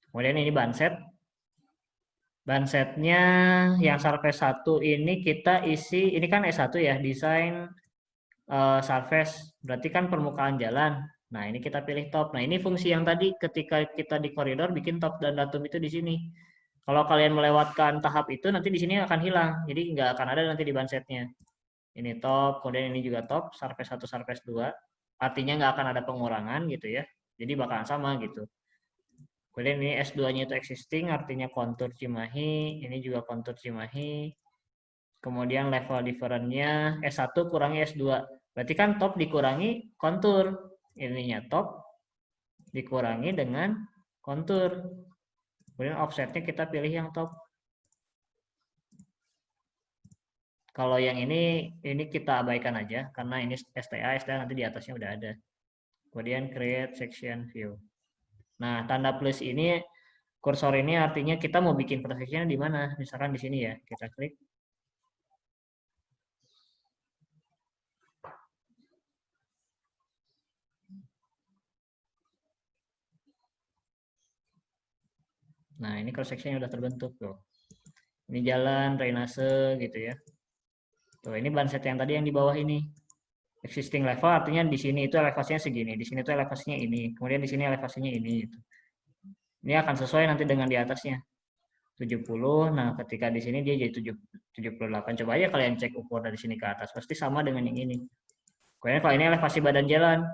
Kemudian ini banset. Bansetnya yang surface 1 ini kita isi, ini kan S1 ya, desain surface, berarti kan permukaan jalan. Nah, ini kita pilih top. Nah, ini fungsi yang tadi ketika kita di koridor bikin top dan datum itu di sini. Kalau kalian melewatkan tahap itu, nanti di sini akan hilang. Jadi nggak akan ada nanti di bansetnya. Ini top, kemudian ini juga top, surface 1, surface 2. Artinya nggak akan ada pengurangan gitu ya. Jadi bakalan sama gitu. Kemudian ini S2-nya itu existing, artinya kontur Cimahi. Ini juga kontur Cimahi. Kemudian level different-nya S1 kurangi S2. Berarti kan top dikurangi kontur. Ininya top dikurangi dengan kontur. Kemudian offsetnya kita pilih yang top. Kalau yang ini kita abaikan aja karena ini STA nanti di atasnya udah ada. Kemudian create section view. Nah, tanda plus ini kursor ini artinya kita mau bikin protection di mana? Misalkan di sini ya, kita klik. Nah, ini cross section udah terbentuk tuh. Ini jalan, drainase gitu ya. Tuh, ini banset yang tadi yang di bawah ini. Existing level artinya di sini itu elevasinya segini, di sini itu elevasinya ini, kemudian di sini elevasinya ini gitu. Ini akan sesuai nanti dengan di atasnya. 70. Nah, ketika di sini dia jadi 78. Coba aja kalian cek ukur dari sini ke atas, pasti sama dengan yang ini. Kemudian kalau ini elevasi badan jalan,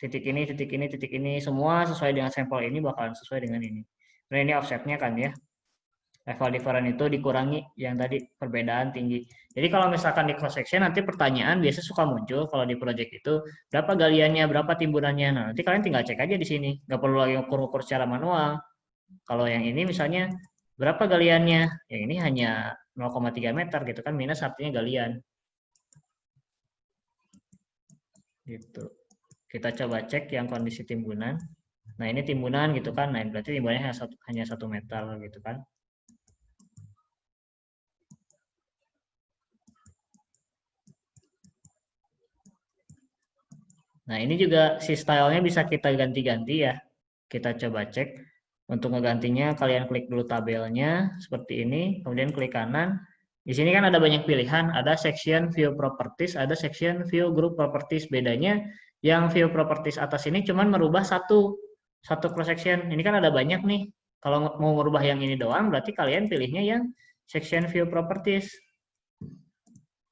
titik ini, titik ini, titik ini, semua sesuai dengan sampel ini bakalan sesuai dengan ini. Nah, ini offsetnya kan ya. Level different itu dikurangi yang tadi perbedaan tinggi. Jadi kalau misalkan di cross section nanti pertanyaan biasa suka muncul kalau di project itu berapa galiannya, berapa timbunannya. Nah, nanti kalian tinggal cek aja di sini. Nggak perlu lagi ukur-ukur secara manual. Kalau yang ini misalnya berapa galiannya? Yang ini hanya 0,3 meter gitu kan, minus artinya galian. Gitu. Kita coba cek yang kondisi timbunan. Nah, ini timbunan gitu kan. Nah, berarti timbunannya hanya 1 meter gitu kan. Nah, ini juga si stylenya bisa kita ganti-ganti ya. Kita coba cek. Untuk ngegantinya, kalian klik dulu tabelnya seperti ini, kemudian klik kanan. Di sini kan ada banyak pilihan, ada section view properties, ada section view group properties. Bedanya yang view properties atas ini cuman merubah satu cross section. Ini kan ada banyak nih. Kalau mau merubah yang ini doang, berarti kalian pilihnya yang section view properties.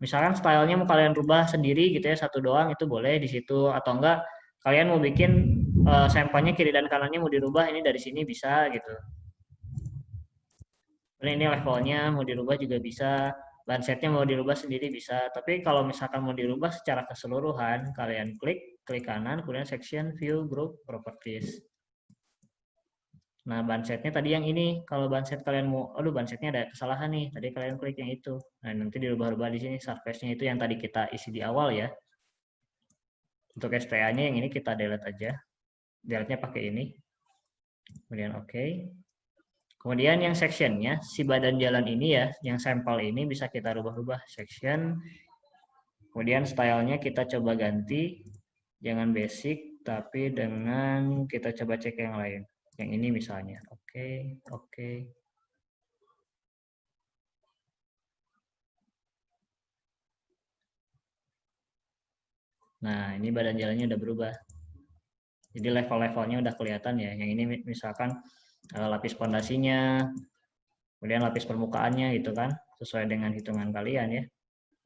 Misalkan stylenya mau kalian rubah sendiri gitu ya, satu doang itu boleh di situ, atau enggak kalian mau bikin sampelnya kiri dan kanannya mau dirubah, ini dari sini bisa gitu. Ini levelnya mau dirubah juga bisa, bansetnya mau dirubah sendiri bisa. Tapi kalau misalkan mau dirubah secara keseluruhan, kalian klik kanan, kemudian section view group properties. Nah, bansetnya tadi yang ini. Kalau banset kalian mau, aduh bansetnya ada kesalahan nih. Tadi kalian klik yang itu. Nah, nanti dirubah-rubah di sini. Surface-nya itu yang tadi kita isi di awal ya. Untuk STA-nya yang ini kita delete aja. Delete-nya pakai ini. Kemudian oke. Kemudian yang section-nya, si badan jalan ini ya, yang sampel ini bisa kita rubah-rubah. Section. Kemudian style-nya kita coba ganti. Jangan basic, tapi dengan kita coba cek yang lain. Yang ini misalnya. Oke, oke. Nah, ini badan jalannya udah berubah. Jadi level-levelnya udah kelihatan ya. Yang ini misalkan lapis pondasinya, kemudian lapis permukaannya gitu kan, sesuai dengan hitungan kalian ya.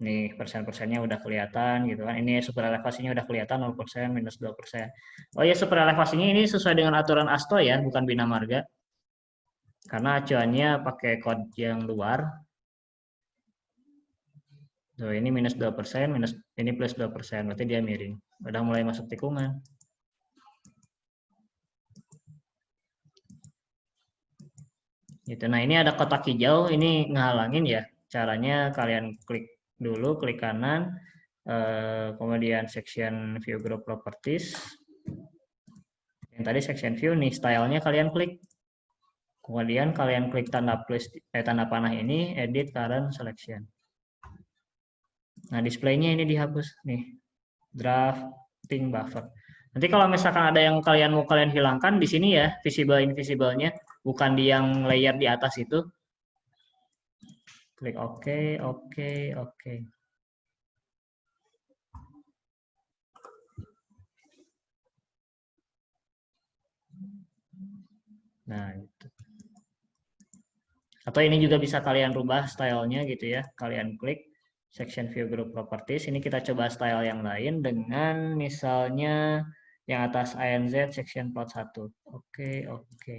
Nih persen-persennya udah kelihatan gitu kan. Ini super elevasinya udah kelihatan 0%, minus 2%. Oh ya, super elevasinya ini sesuai dengan aturan ASTO ya, bukan Bina Marga. Karena acuannya pakai kode yang luar. Tuh, ini minus 2%, minus ini plus 2%, berarti dia miring. Udah mulai masuk tikungan. Gitu. Nah, ini ada kotak hijau, ini ngehalangin ya. Caranya kalian klik dulu, klik kanan, kemudian section view group properties. Yang tadi section view nih, stylenya kalian klik. Kemudian kalian klik tanda plus, tanda panah ini, edit current selection. Nah, displaynya ini dihapus nih, drafting buffer. Nanti kalau misalkan ada yang mau kalian hilangkan di sini ya, visible invisible-nya, bukan di yang layer di atas itu. Klik OK, OK, OK. Nah, itu. Atau ini juga bisa kalian rubah stylenya gitu ya. Kalian klik section view group properties. Ini kita coba style yang lain dengan misalnya yang atas ANZ section plot 1. Oke, oke.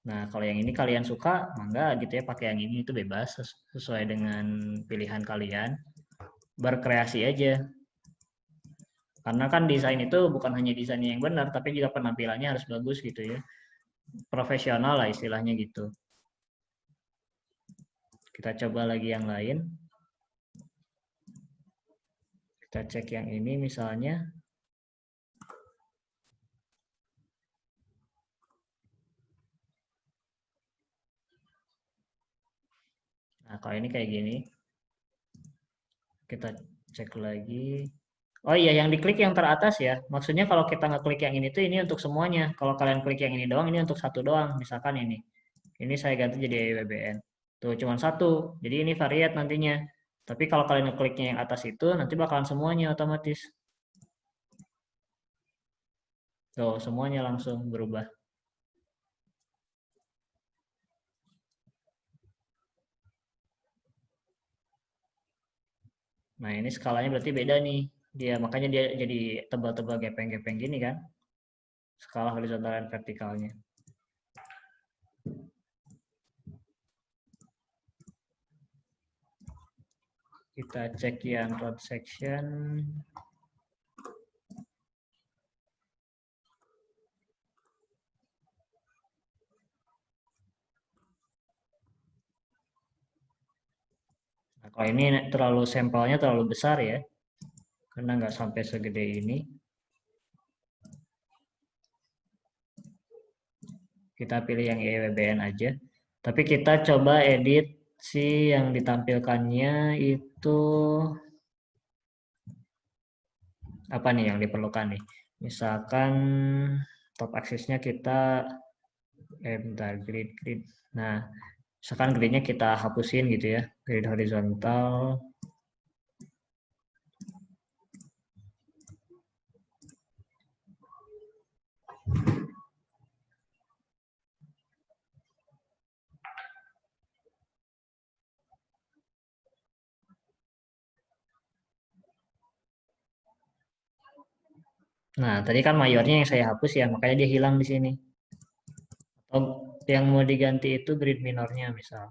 Nah, kalau yang ini kalian suka, mangga gitu ya, pakai yang ini itu bebas sesuai dengan pilihan kalian. Berkreasi aja. Karena kan desain itu bukan hanya desainnya yang benar, tapi juga penampilannya harus bagus gitu ya. Profesional lah istilahnya gitu. Kita coba lagi yang lain. Kita cek yang ini misalnya. Nah, kalau ini kayak gini. Kita cek lagi. Oh iya, yang diklik yang teratas ya. Maksudnya kalau kita ngeklik yang ini tuh ini untuk semuanya. Kalau kalian klik yang ini doang, ini untuk satu doang. Misalkan ini. Ini saya ganti jadi WBN. Tuh, cuma satu. Jadi ini variat nantinya. Tapi kalau kalian ngekliknya yang atas itu, nanti bakalan semuanya otomatis. Tuh, semuanya langsung berubah. Nah, ini skalanya berarti beda nih. Dia makanya dia jadi tebal-tebal gepeng-gepeng gini kan. Skala horizontal dan vertikalnya. Kita cek yang road section. Nah, kalau ini terlalu sampelnya terlalu besar ya. Karena nggak sampai segede ini. Kita pilih yang EWBN aja. Tapi kita coba edit si yang ditampilkannya itu apa nih yang diperlukan nih. Misalkan top axisnya kita bentar, grid. Nah, misalkan gridnya kita hapusin gitu ya. Grid horizontal. Nah, tadi kan mayornya yang saya hapus ya, makanya dia hilang di sini. Atau yang mau diganti itu grid minornya misal.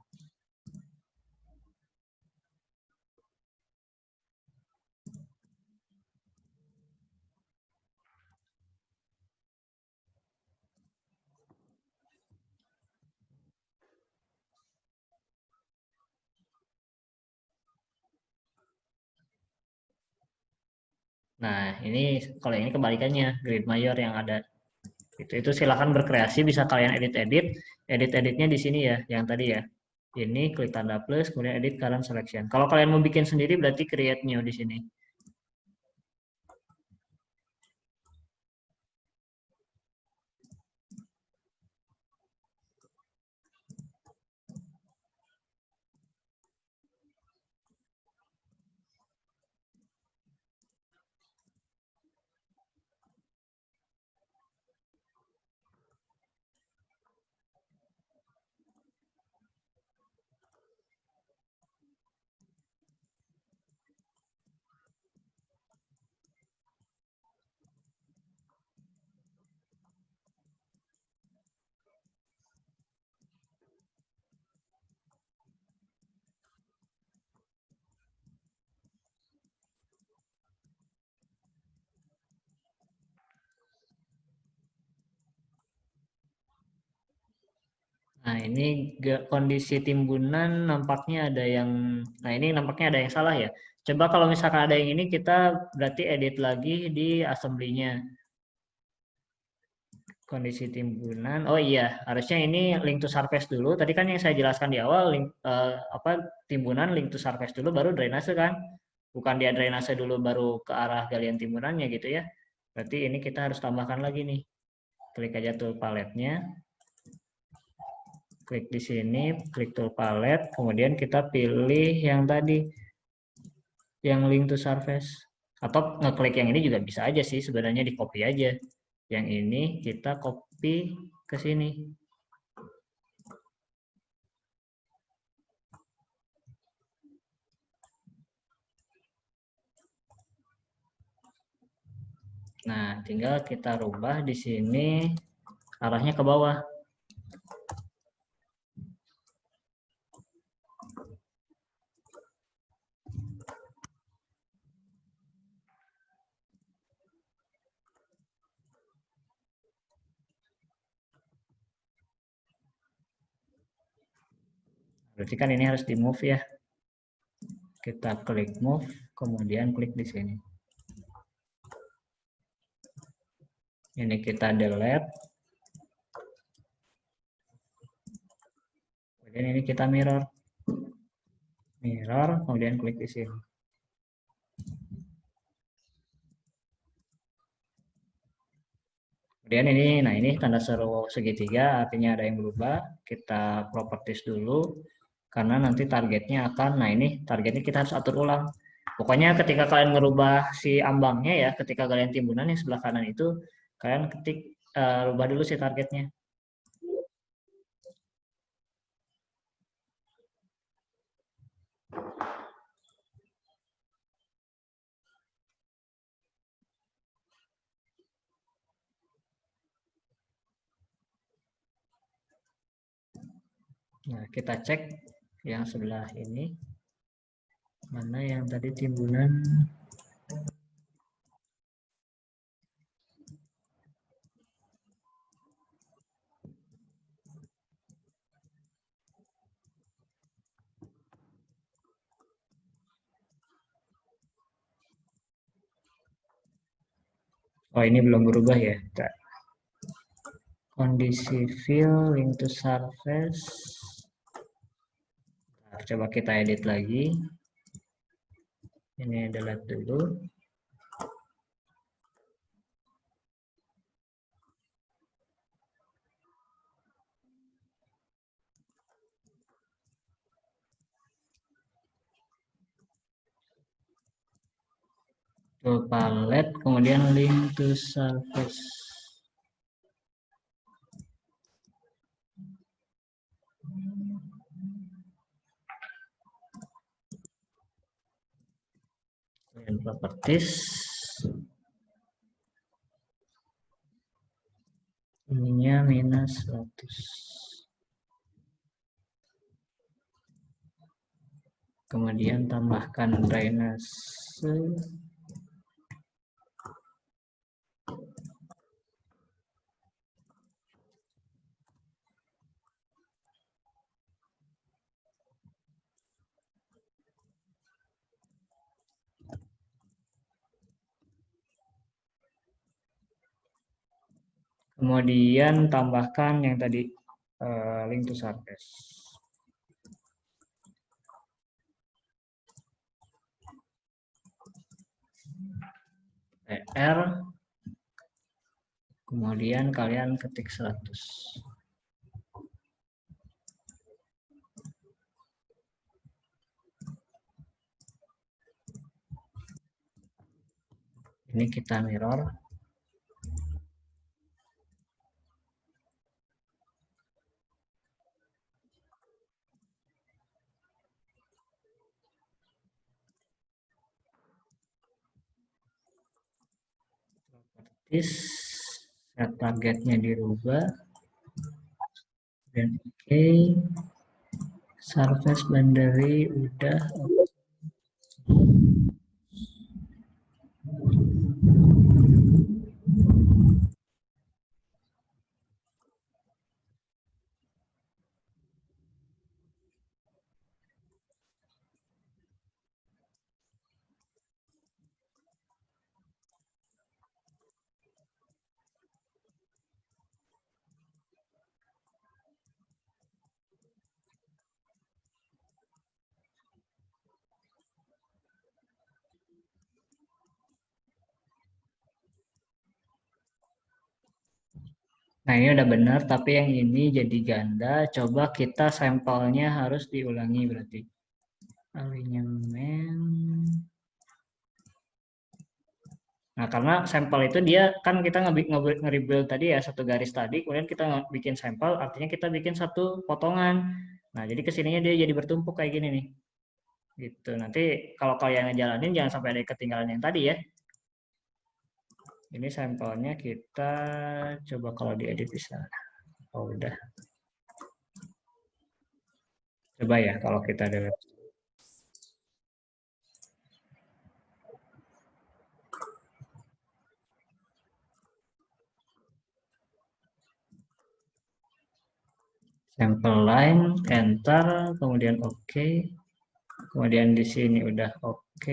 Nah, ini kalau ini kebalikannya, grid mayor yang ada. Itu silakan berkreasi, bisa kalian edit-edit. Edit-editnya di sini ya, yang tadi ya. Ini klik tanda plus, kemudian edit current selection. Kalau kalian mau bikin sendiri berarti create new di sini. Nah, ini kondisi timbunan nampaknya ada yang, nah ini nampaknya ada yang salah ya. Coba kalau misalkan ada yang ini, kita berarti edit lagi di assembly-nya. Kondisi timbunan, oh iya, harusnya ini link to surface dulu. Tadi kan yang saya jelaskan di awal, link, apa timbunan link to surface dulu, baru drainase kan. Bukan dia drainase dulu, baru ke arah galian timbunannya gitu ya. Berarti ini kita harus tambahkan lagi nih. Klik aja tool palette-nya. Klik di sini, klik tool palette, kemudian kita pilih yang tadi, yang link to surface. Atau ngeklik yang ini juga bisa aja sih, sebenarnya di copy aja. Yang ini kita copy ke sini. Nah, tinggal kita rubah di sini arahnya ke bawah. Berarti kan ini harus di move ya. Kita klik move, kemudian klik di sini. Ini kita delete. Kemudian ini kita mirror. Mirror, kemudian klik di sini. Kemudian ini, nah ini tanda seru segitiga, artinya ada yang berubah. Kita properties dulu, karena nanti targetnya akan, nah ini targetnya kita harus atur ulang. Pokoknya ketika kalian ngerubah si ambangnya ya, ketika kalian timbunan yang sebelah kanan itu, kalian ketik, rubah dulu si targetnya. Nah, kita cek yang sebelah ini. Mana yang tadi timbunan. Oh, ini belum berubah ya. Kondisi fill, link to surface. Nah, coba kita edit lagi. Ini delete dulu. Tool palette, kemudian link to surface. Kemudian properties. Ininya minus 100. Kemudian tambahkan drainase. Kemudian tambahkan yang tadi link to surface. PR. Kemudian kalian ketik 100. Ini kita mirror. Set targetnya dirubah. Dan oke. Surface boundary udah. Nah, ini udah benar, tapi yang ini jadi ganda. Coba kita sampelnya harus diulangi berarti. Alinyemen. Nah, karena sampel itu dia kan kita nge-rebuild tadi ya satu garis tadi, kemudian kita bikin sampel, artinya kita bikin satu potongan. Nah, jadi kesininya dia jadi bertumpuk kayak gini nih. Gitu. Nanti kalau kalian ngejalanin jangan sampai ada ketinggalan yang tadi ya. Ini sampelnya kita coba kalau diedit bisa. Oh, udah. Coba ya kalau kita ada sampel line, enter, kemudian OK. Kemudian di sini udah OK.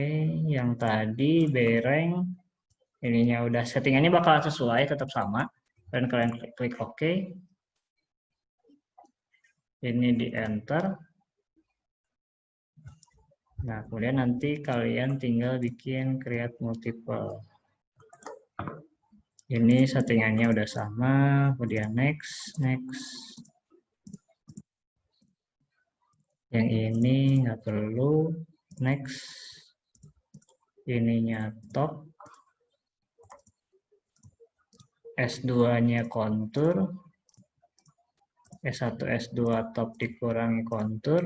Yang tadi bereng, ininya udah settingannya bakal sesuai, tetap sama. Dan kalian klik OK. Ini di enter. Nah, kemudian nanti kalian tinggal bikin create multiple. Ini settingannya udah sama, kemudian next, next. Yang ini nggak perlu, next. Ininya top. S2-nya kontur. S1, S2 top dikurangi kontur.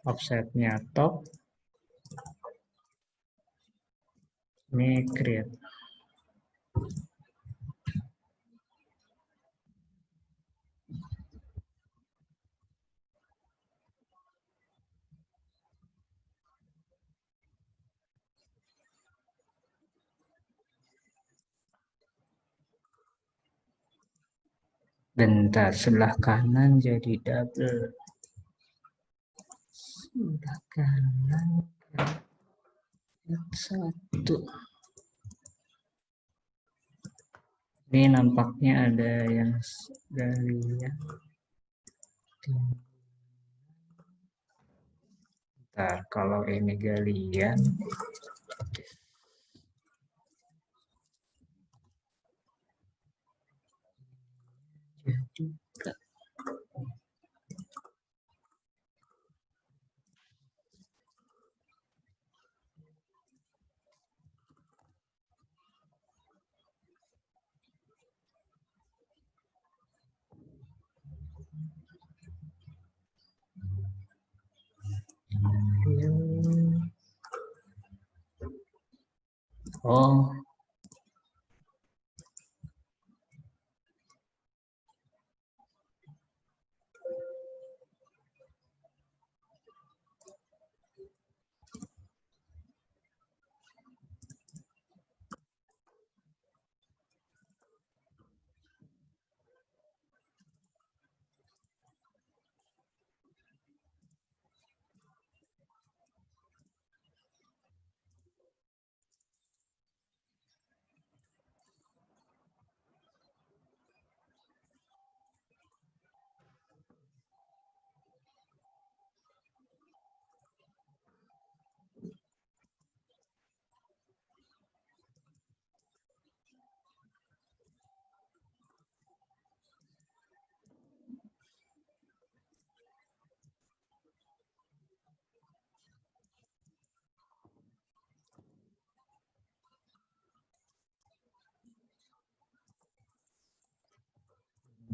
Offsetnya top. Ini create. Bentar, sebelah kanan jadi double. Sebelah kanan satu. Ini nampaknya ada yang galian. Bentar, kalau ini galian. Jadi oh,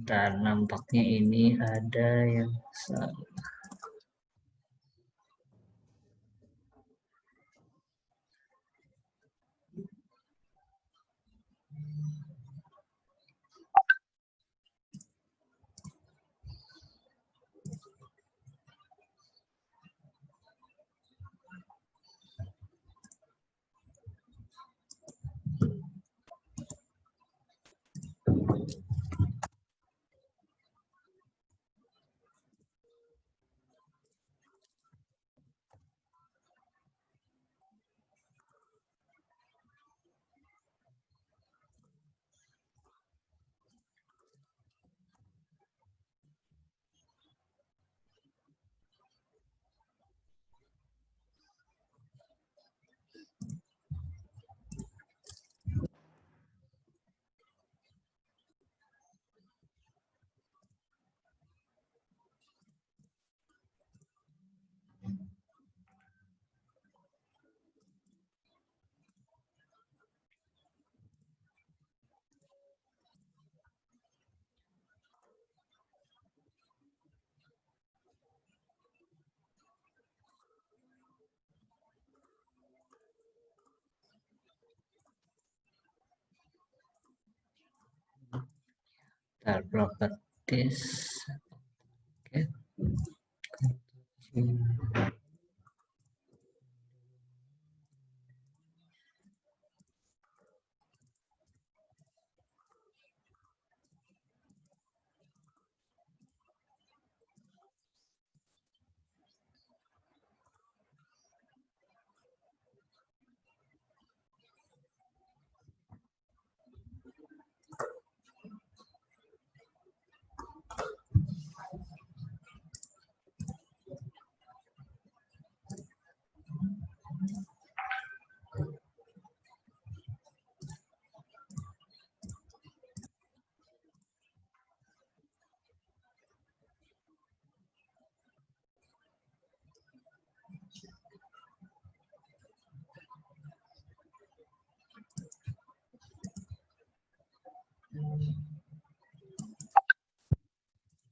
bentar, nampaknya ini ada yang salah. properties. Oke.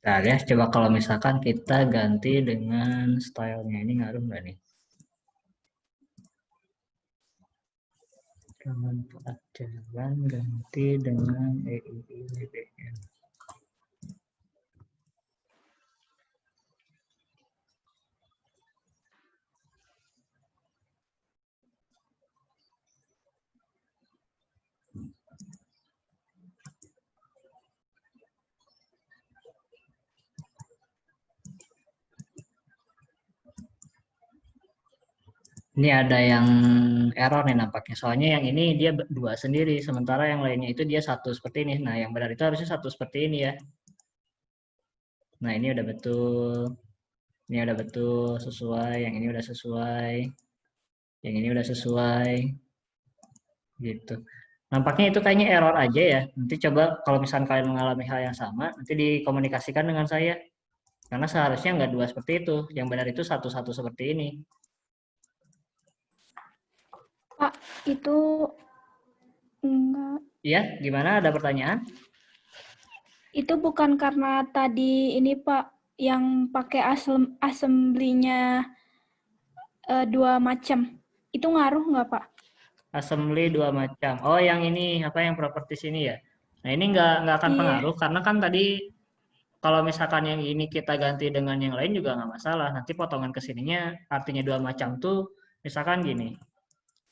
Nah, ya, coba kalau misalkan kita ganti dengan stylenya, ini ngaruh nggak nih? Manfaat jalan ganti dengan EII-WBN. Ini ada yang error nih nampaknya. Soalnya yang ini dia dua sendiri, sementara yang lainnya itu dia satu seperti ini. Nah, yang benar itu harusnya satu seperti ini ya. Nah, ini udah betul. Ini udah betul sesuai. Yang ini udah sesuai. Yang ini udah sesuai. Gitu. Nampaknya itu kayaknya error aja ya. Nanti coba kalau misalkan kalian mengalami hal yang sama, nanti dikomunikasikan dengan saya. Karena seharusnya nggak dua seperti itu. Yang benar itu satu-satu seperti ini. Pak, itu enggak. Iya, gimana? Ada pertanyaan? Itu bukan karena tadi ini Pak yang pakai assembly-nya dua macam. Itu ngaruh nggak Pak? Assembly dua macam. Oh, yang ini apa yang properties ini ya? Nah, ini nggak akan Iya. pengaruh karena kan tadi kalau misalkan yang ini kita ganti dengan yang lain juga nggak masalah. Nanti potongan kesininya artinya dua macam tuh misalkan gini.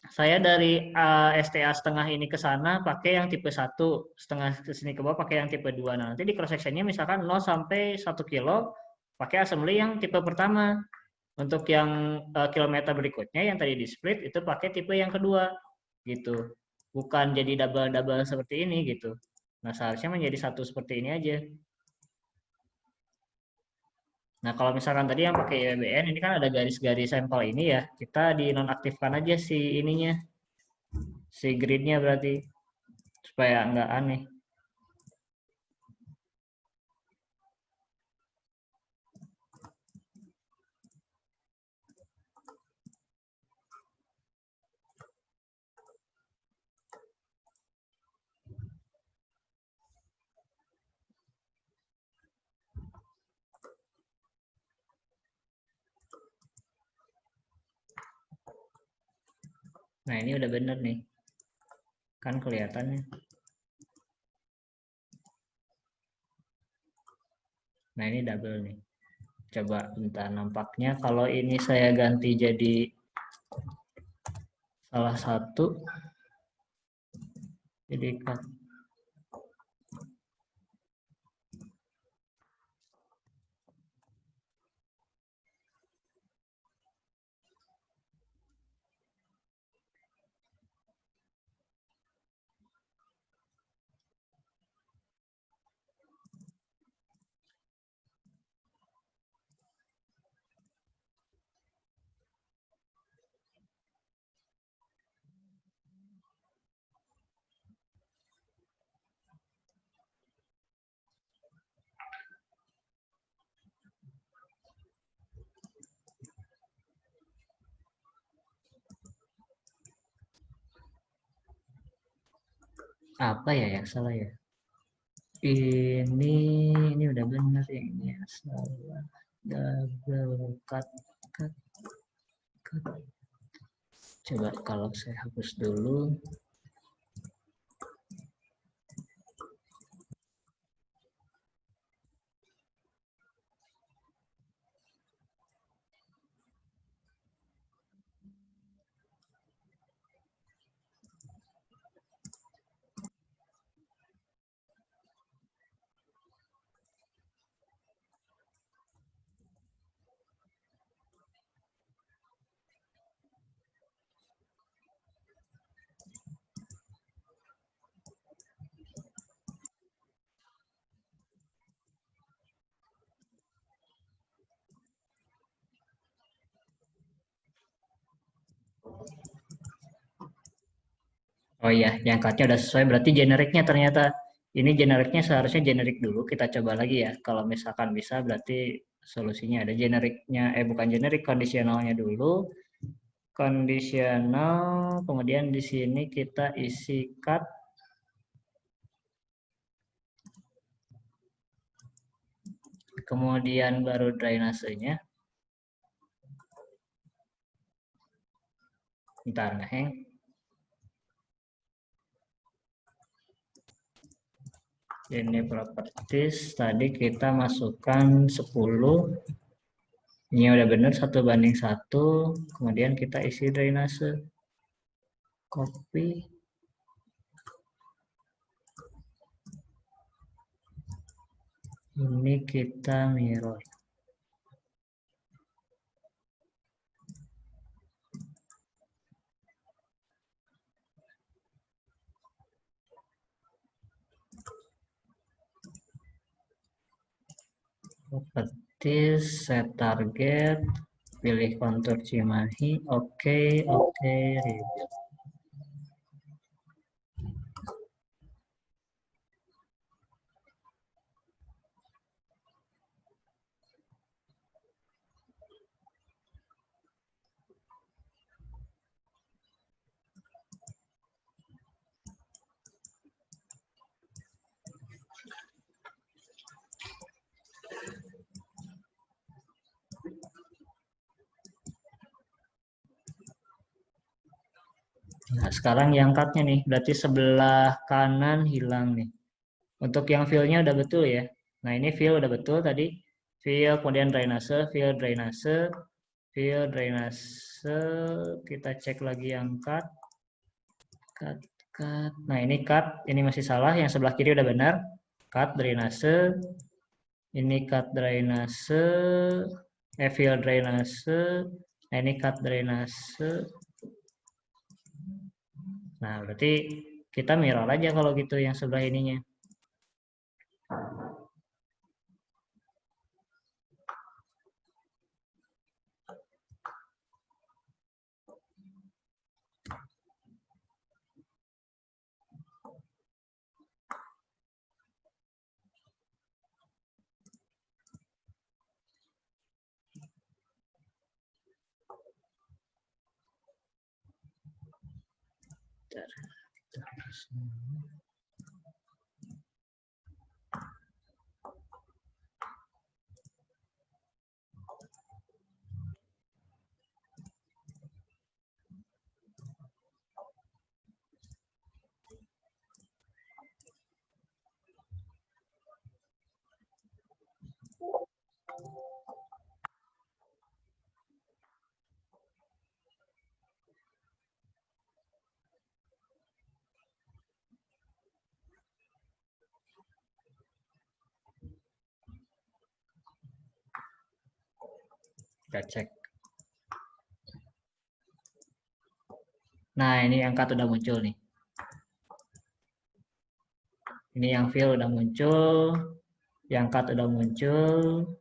Saya dari STA setengah ini ke sana pakai yang tipe 1, setengah ke sini ke bawah pakai yang tipe 2. Nah, nanti di cross sectionnya misalkan 0 sampai 1 kilo pakai assembly yang tipe pertama. Untuk yang kilometer berikutnya yang tadi di split itu pakai tipe yang kedua gitu. Bukan jadi double-double seperti ini gitu. Nah, seharusnya menjadi satu seperti ini aja. Nah, kalau misalkan tadi yang pakai IWBN ini kan ada garis-garis sampel ini ya. Kita dinonaktifkan aja si ininya, si gridnya berarti supaya nggak aneh. Nah, ini udah bener nih. Kan kelihatannya. Nah, ini double nih. Coba bentar, nampaknya kalau ini saya ganti jadi salah satu, jadi apa ya yang salah ya? Ini udah benar yang ini ya, salah. Double cut, cut, cut. Coba kalau saya hapus dulu. Oh iya, yang cut-nya udah sesuai. Berarti generiknya ternyata. Ini generiknya seharusnya generik dulu. Kita coba lagi ya. Kalau misalkan bisa, berarti solusinya ada generiknya. Bukan generik, kondisionalnya dulu. Kondisional, kemudian di sini kita isi cut. Kemudian baru drainasenya. Bentar, ngeheng. Ini properties, tadi kita masukkan 10. Ini udah benar 1:1. Kemudian kita isi drainase. Copy. Ini kita mirror. Properties, set target, pilih kontur Cimahi, oke, rebuild. Nah, sekarang yang cut-nya nih, berarti sebelah kanan hilang nih. Untuk yang fill-nya udah betul ya. Nah, ini fill udah betul tadi. Fill, kemudian drainase, fill, drainase, fill, drainase. Kita cek lagi yang cut. Cut, cut. Nah, ini cut, ini masih salah. Yang sebelah kiri udah benar. Cut, drainase. Ini cut, drainase. Fill, drainase. Nah, ini cut, drainase. Nah, berarti kita mirror aja kalau gitu yang sebelah ininya. Kita cek. Nah, ini angka udah muncul nih. Ini yang fill udah muncul. Yang cut udah muncul.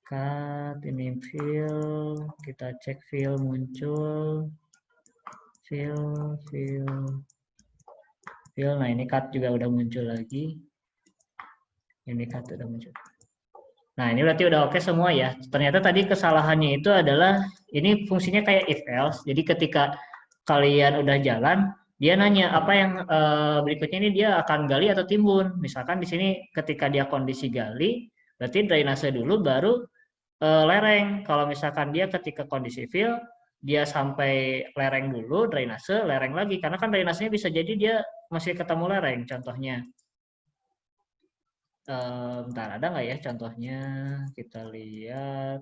Cut, ini fill. Kita cek fill muncul. Fill, fill. Fill, nah ini cut juga udah muncul lagi. Ini cut udah muncul. Nah, ini berarti udah oke semua ya. Ternyata tadi kesalahannya itu adalah, ini fungsinya kayak if else. Jadi ketika kalian udah jalan, dia nanya apa yang berikutnya ini dia akan gali atau timbun. Misalkan di sini ketika dia kondisi gali, berarti drainase dulu baru lereng. Kalau misalkan dia ketika kondisi fill, dia sampai lereng dulu, drainase, lereng lagi. Karena kan drainasenya bisa jadi dia masih ketemu lereng, contohnya. Bentar, ada nggak ya contohnya? Kita lihat.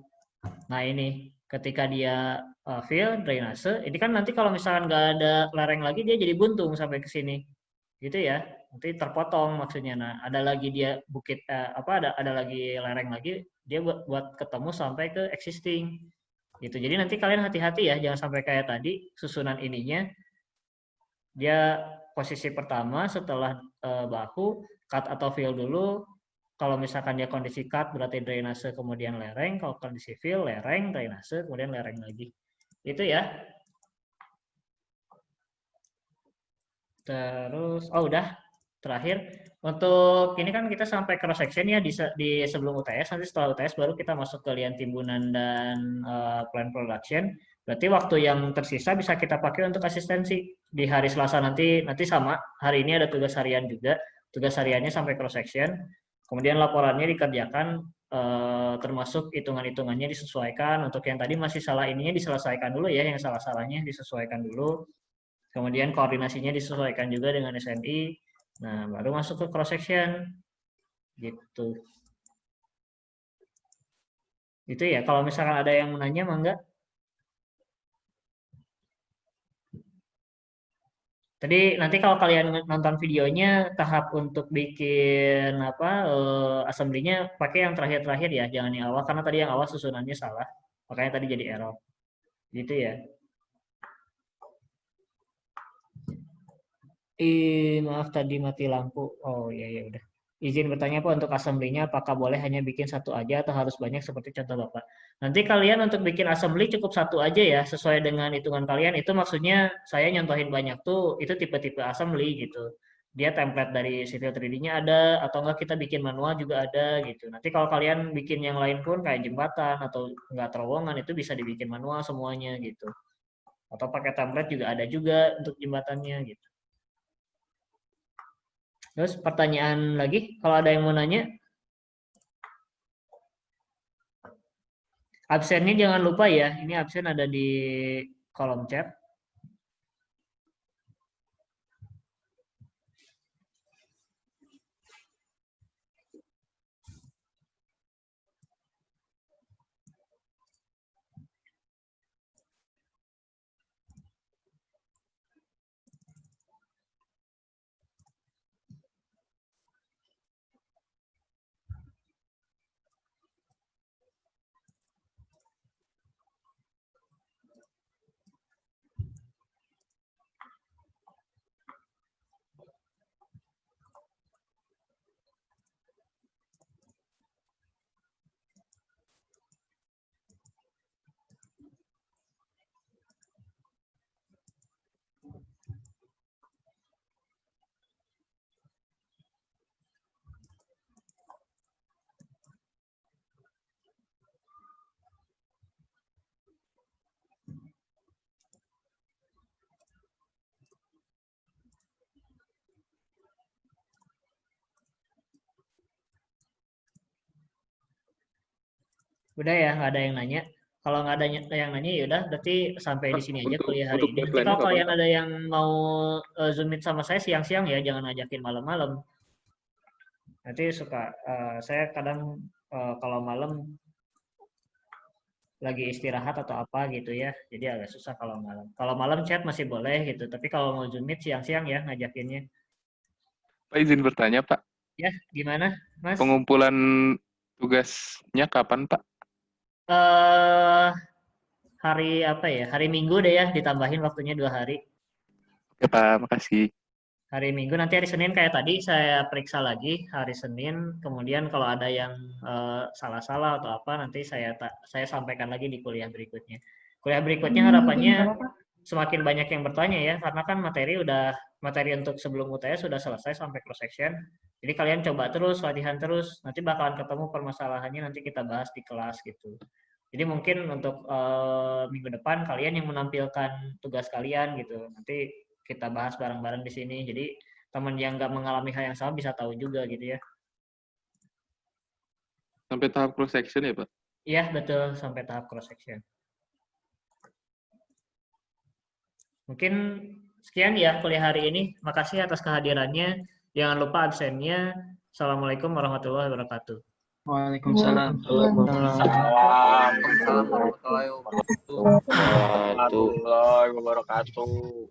Nah ini, ketika dia fill, drainase, ini kan nanti kalau misalkan nggak ada lereng lagi, dia jadi buntung sampai ke sini. Gitu ya, nanti terpotong maksudnya. Nah, ada lagi dia bukit, ada lagi lereng lagi, dia buat ketemu sampai ke existing. Gitu. Jadi nanti kalian hati-hati ya, jangan sampai kayak tadi, susunan ininya, dia posisi pertama setelah bahu, cut atau fill dulu. Kalau misalkan dia kondisi cut berarti drainase kemudian lereng, kalau kondisi fill lereng, drainase kemudian lereng lagi. Itu ya. Terus, oh udah, terakhir. Untuk ini kan kita sampai cross section ya di sebelum UTS, nanti setelah UTS baru kita masuk ke lian timbunan dan plan production. Berarti waktu yang tersisa bisa kita pakai untuk asistensi. Di hari Selasa nanti sama, hari ini ada tugas harian juga. Tugas hariannya sampai cross section. Kemudian laporannya dikerjakan, termasuk hitungan-hitungannya disesuaikan. Untuk yang tadi masih salah ininya diselesaikan dulu ya, yang salah-salahnya disesuaikan dulu. Kemudian koordinasinya disesuaikan juga dengan SNI. Nah, baru masuk ke cross section. Gitu. Itu ya, kalau misalkan ada yang menanya, mangga. Tadi nanti kalau kalian nonton videonya, tahap untuk bikin assembly-nya pakai yang terakhir-terakhir ya, jangan yang awal karena tadi yang awal susunannya salah. Makanya tadi jadi error. Gitu ya. Maaf tadi mati lampu. Oh iya ya udah. Izin bertanya Pak, untuk assembly-nya apakah boleh hanya bikin satu aja atau harus banyak seperti contoh Bapak? Nanti kalian untuk bikin assembly cukup satu aja ya, sesuai dengan hitungan kalian. Itu maksudnya saya nyontohin banyak tuh, itu tipe-tipe assembly gitu. Dia template dari civil 3D-nya ada, atau enggak kita bikin manual juga ada gitu. Nanti kalau kalian bikin yang lain pun kayak jembatan atau enggak terowongan, itu bisa dibikin manual semuanya gitu. Atau pakai template juga ada juga untuk jembatannya gitu. Terus pertanyaan lagi, kalau ada yang mau nanya. Absennya jangan lupa ya, ini absen ada di kolom chat. Udah ya, nggak ada yang nanya. Kalau nggak ada yang nanya ya udah, berarti sampai di Pak, sini aja kuliah hari untuk ini. Nanti deadline-nya kalau kapan, kalian Pak? ada yang mau Zoom meet sama saya siang-siang ya, jangan ngajakin malam-malam. Nanti suka, saya kadang kalau malam lagi istirahat atau apa gitu ya, jadi agak susah kalau malam. Kalau malam chat masih boleh gitu, tapi kalau mau Zoom meet siang-siang ya ngajakinnya. Pak izin bertanya, Pak. Ya, gimana, Mas? Pengumpulan tugasnya kapan, Pak? eh hari apa ya? Hari Minggu deh ya, ditambahin waktunya 2 hari. Oke, Pak. Makasih. Hari Minggu nanti hari Senin kayak tadi saya periksa lagi hari Senin. Kemudian kalau ada yang salah-salah atau apa nanti saya sampaikan lagi di kuliah berikutnya. Kuliah berikutnya harapannya semakin banyak yang bertanya ya, karena kan materi untuk sebelum UTS sudah selesai sampai cross section. Jadi kalian coba terus, latihan terus, nanti bakalan ketemu permasalahannya nanti kita bahas di kelas gitu. Jadi mungkin untuk minggu depan kalian yang menampilkan tugas kalian gitu. Nanti kita bahas bareng-bareng di sini. Jadi teman yang nggak mengalami hal yang sama bisa tahu juga gitu ya. Sampai tahap cross section ya, Pak? Iya, betul. Sampai tahap cross section. Mungkin sekian ya kuliah hari ini. Makasih atas kehadirannya. Jangan lupa absennya. Assalamualaikum warahmatullahi wabarakatuh. Waalaikumsalam. Waalaikumsalam warahmatullahi wabarakatuh.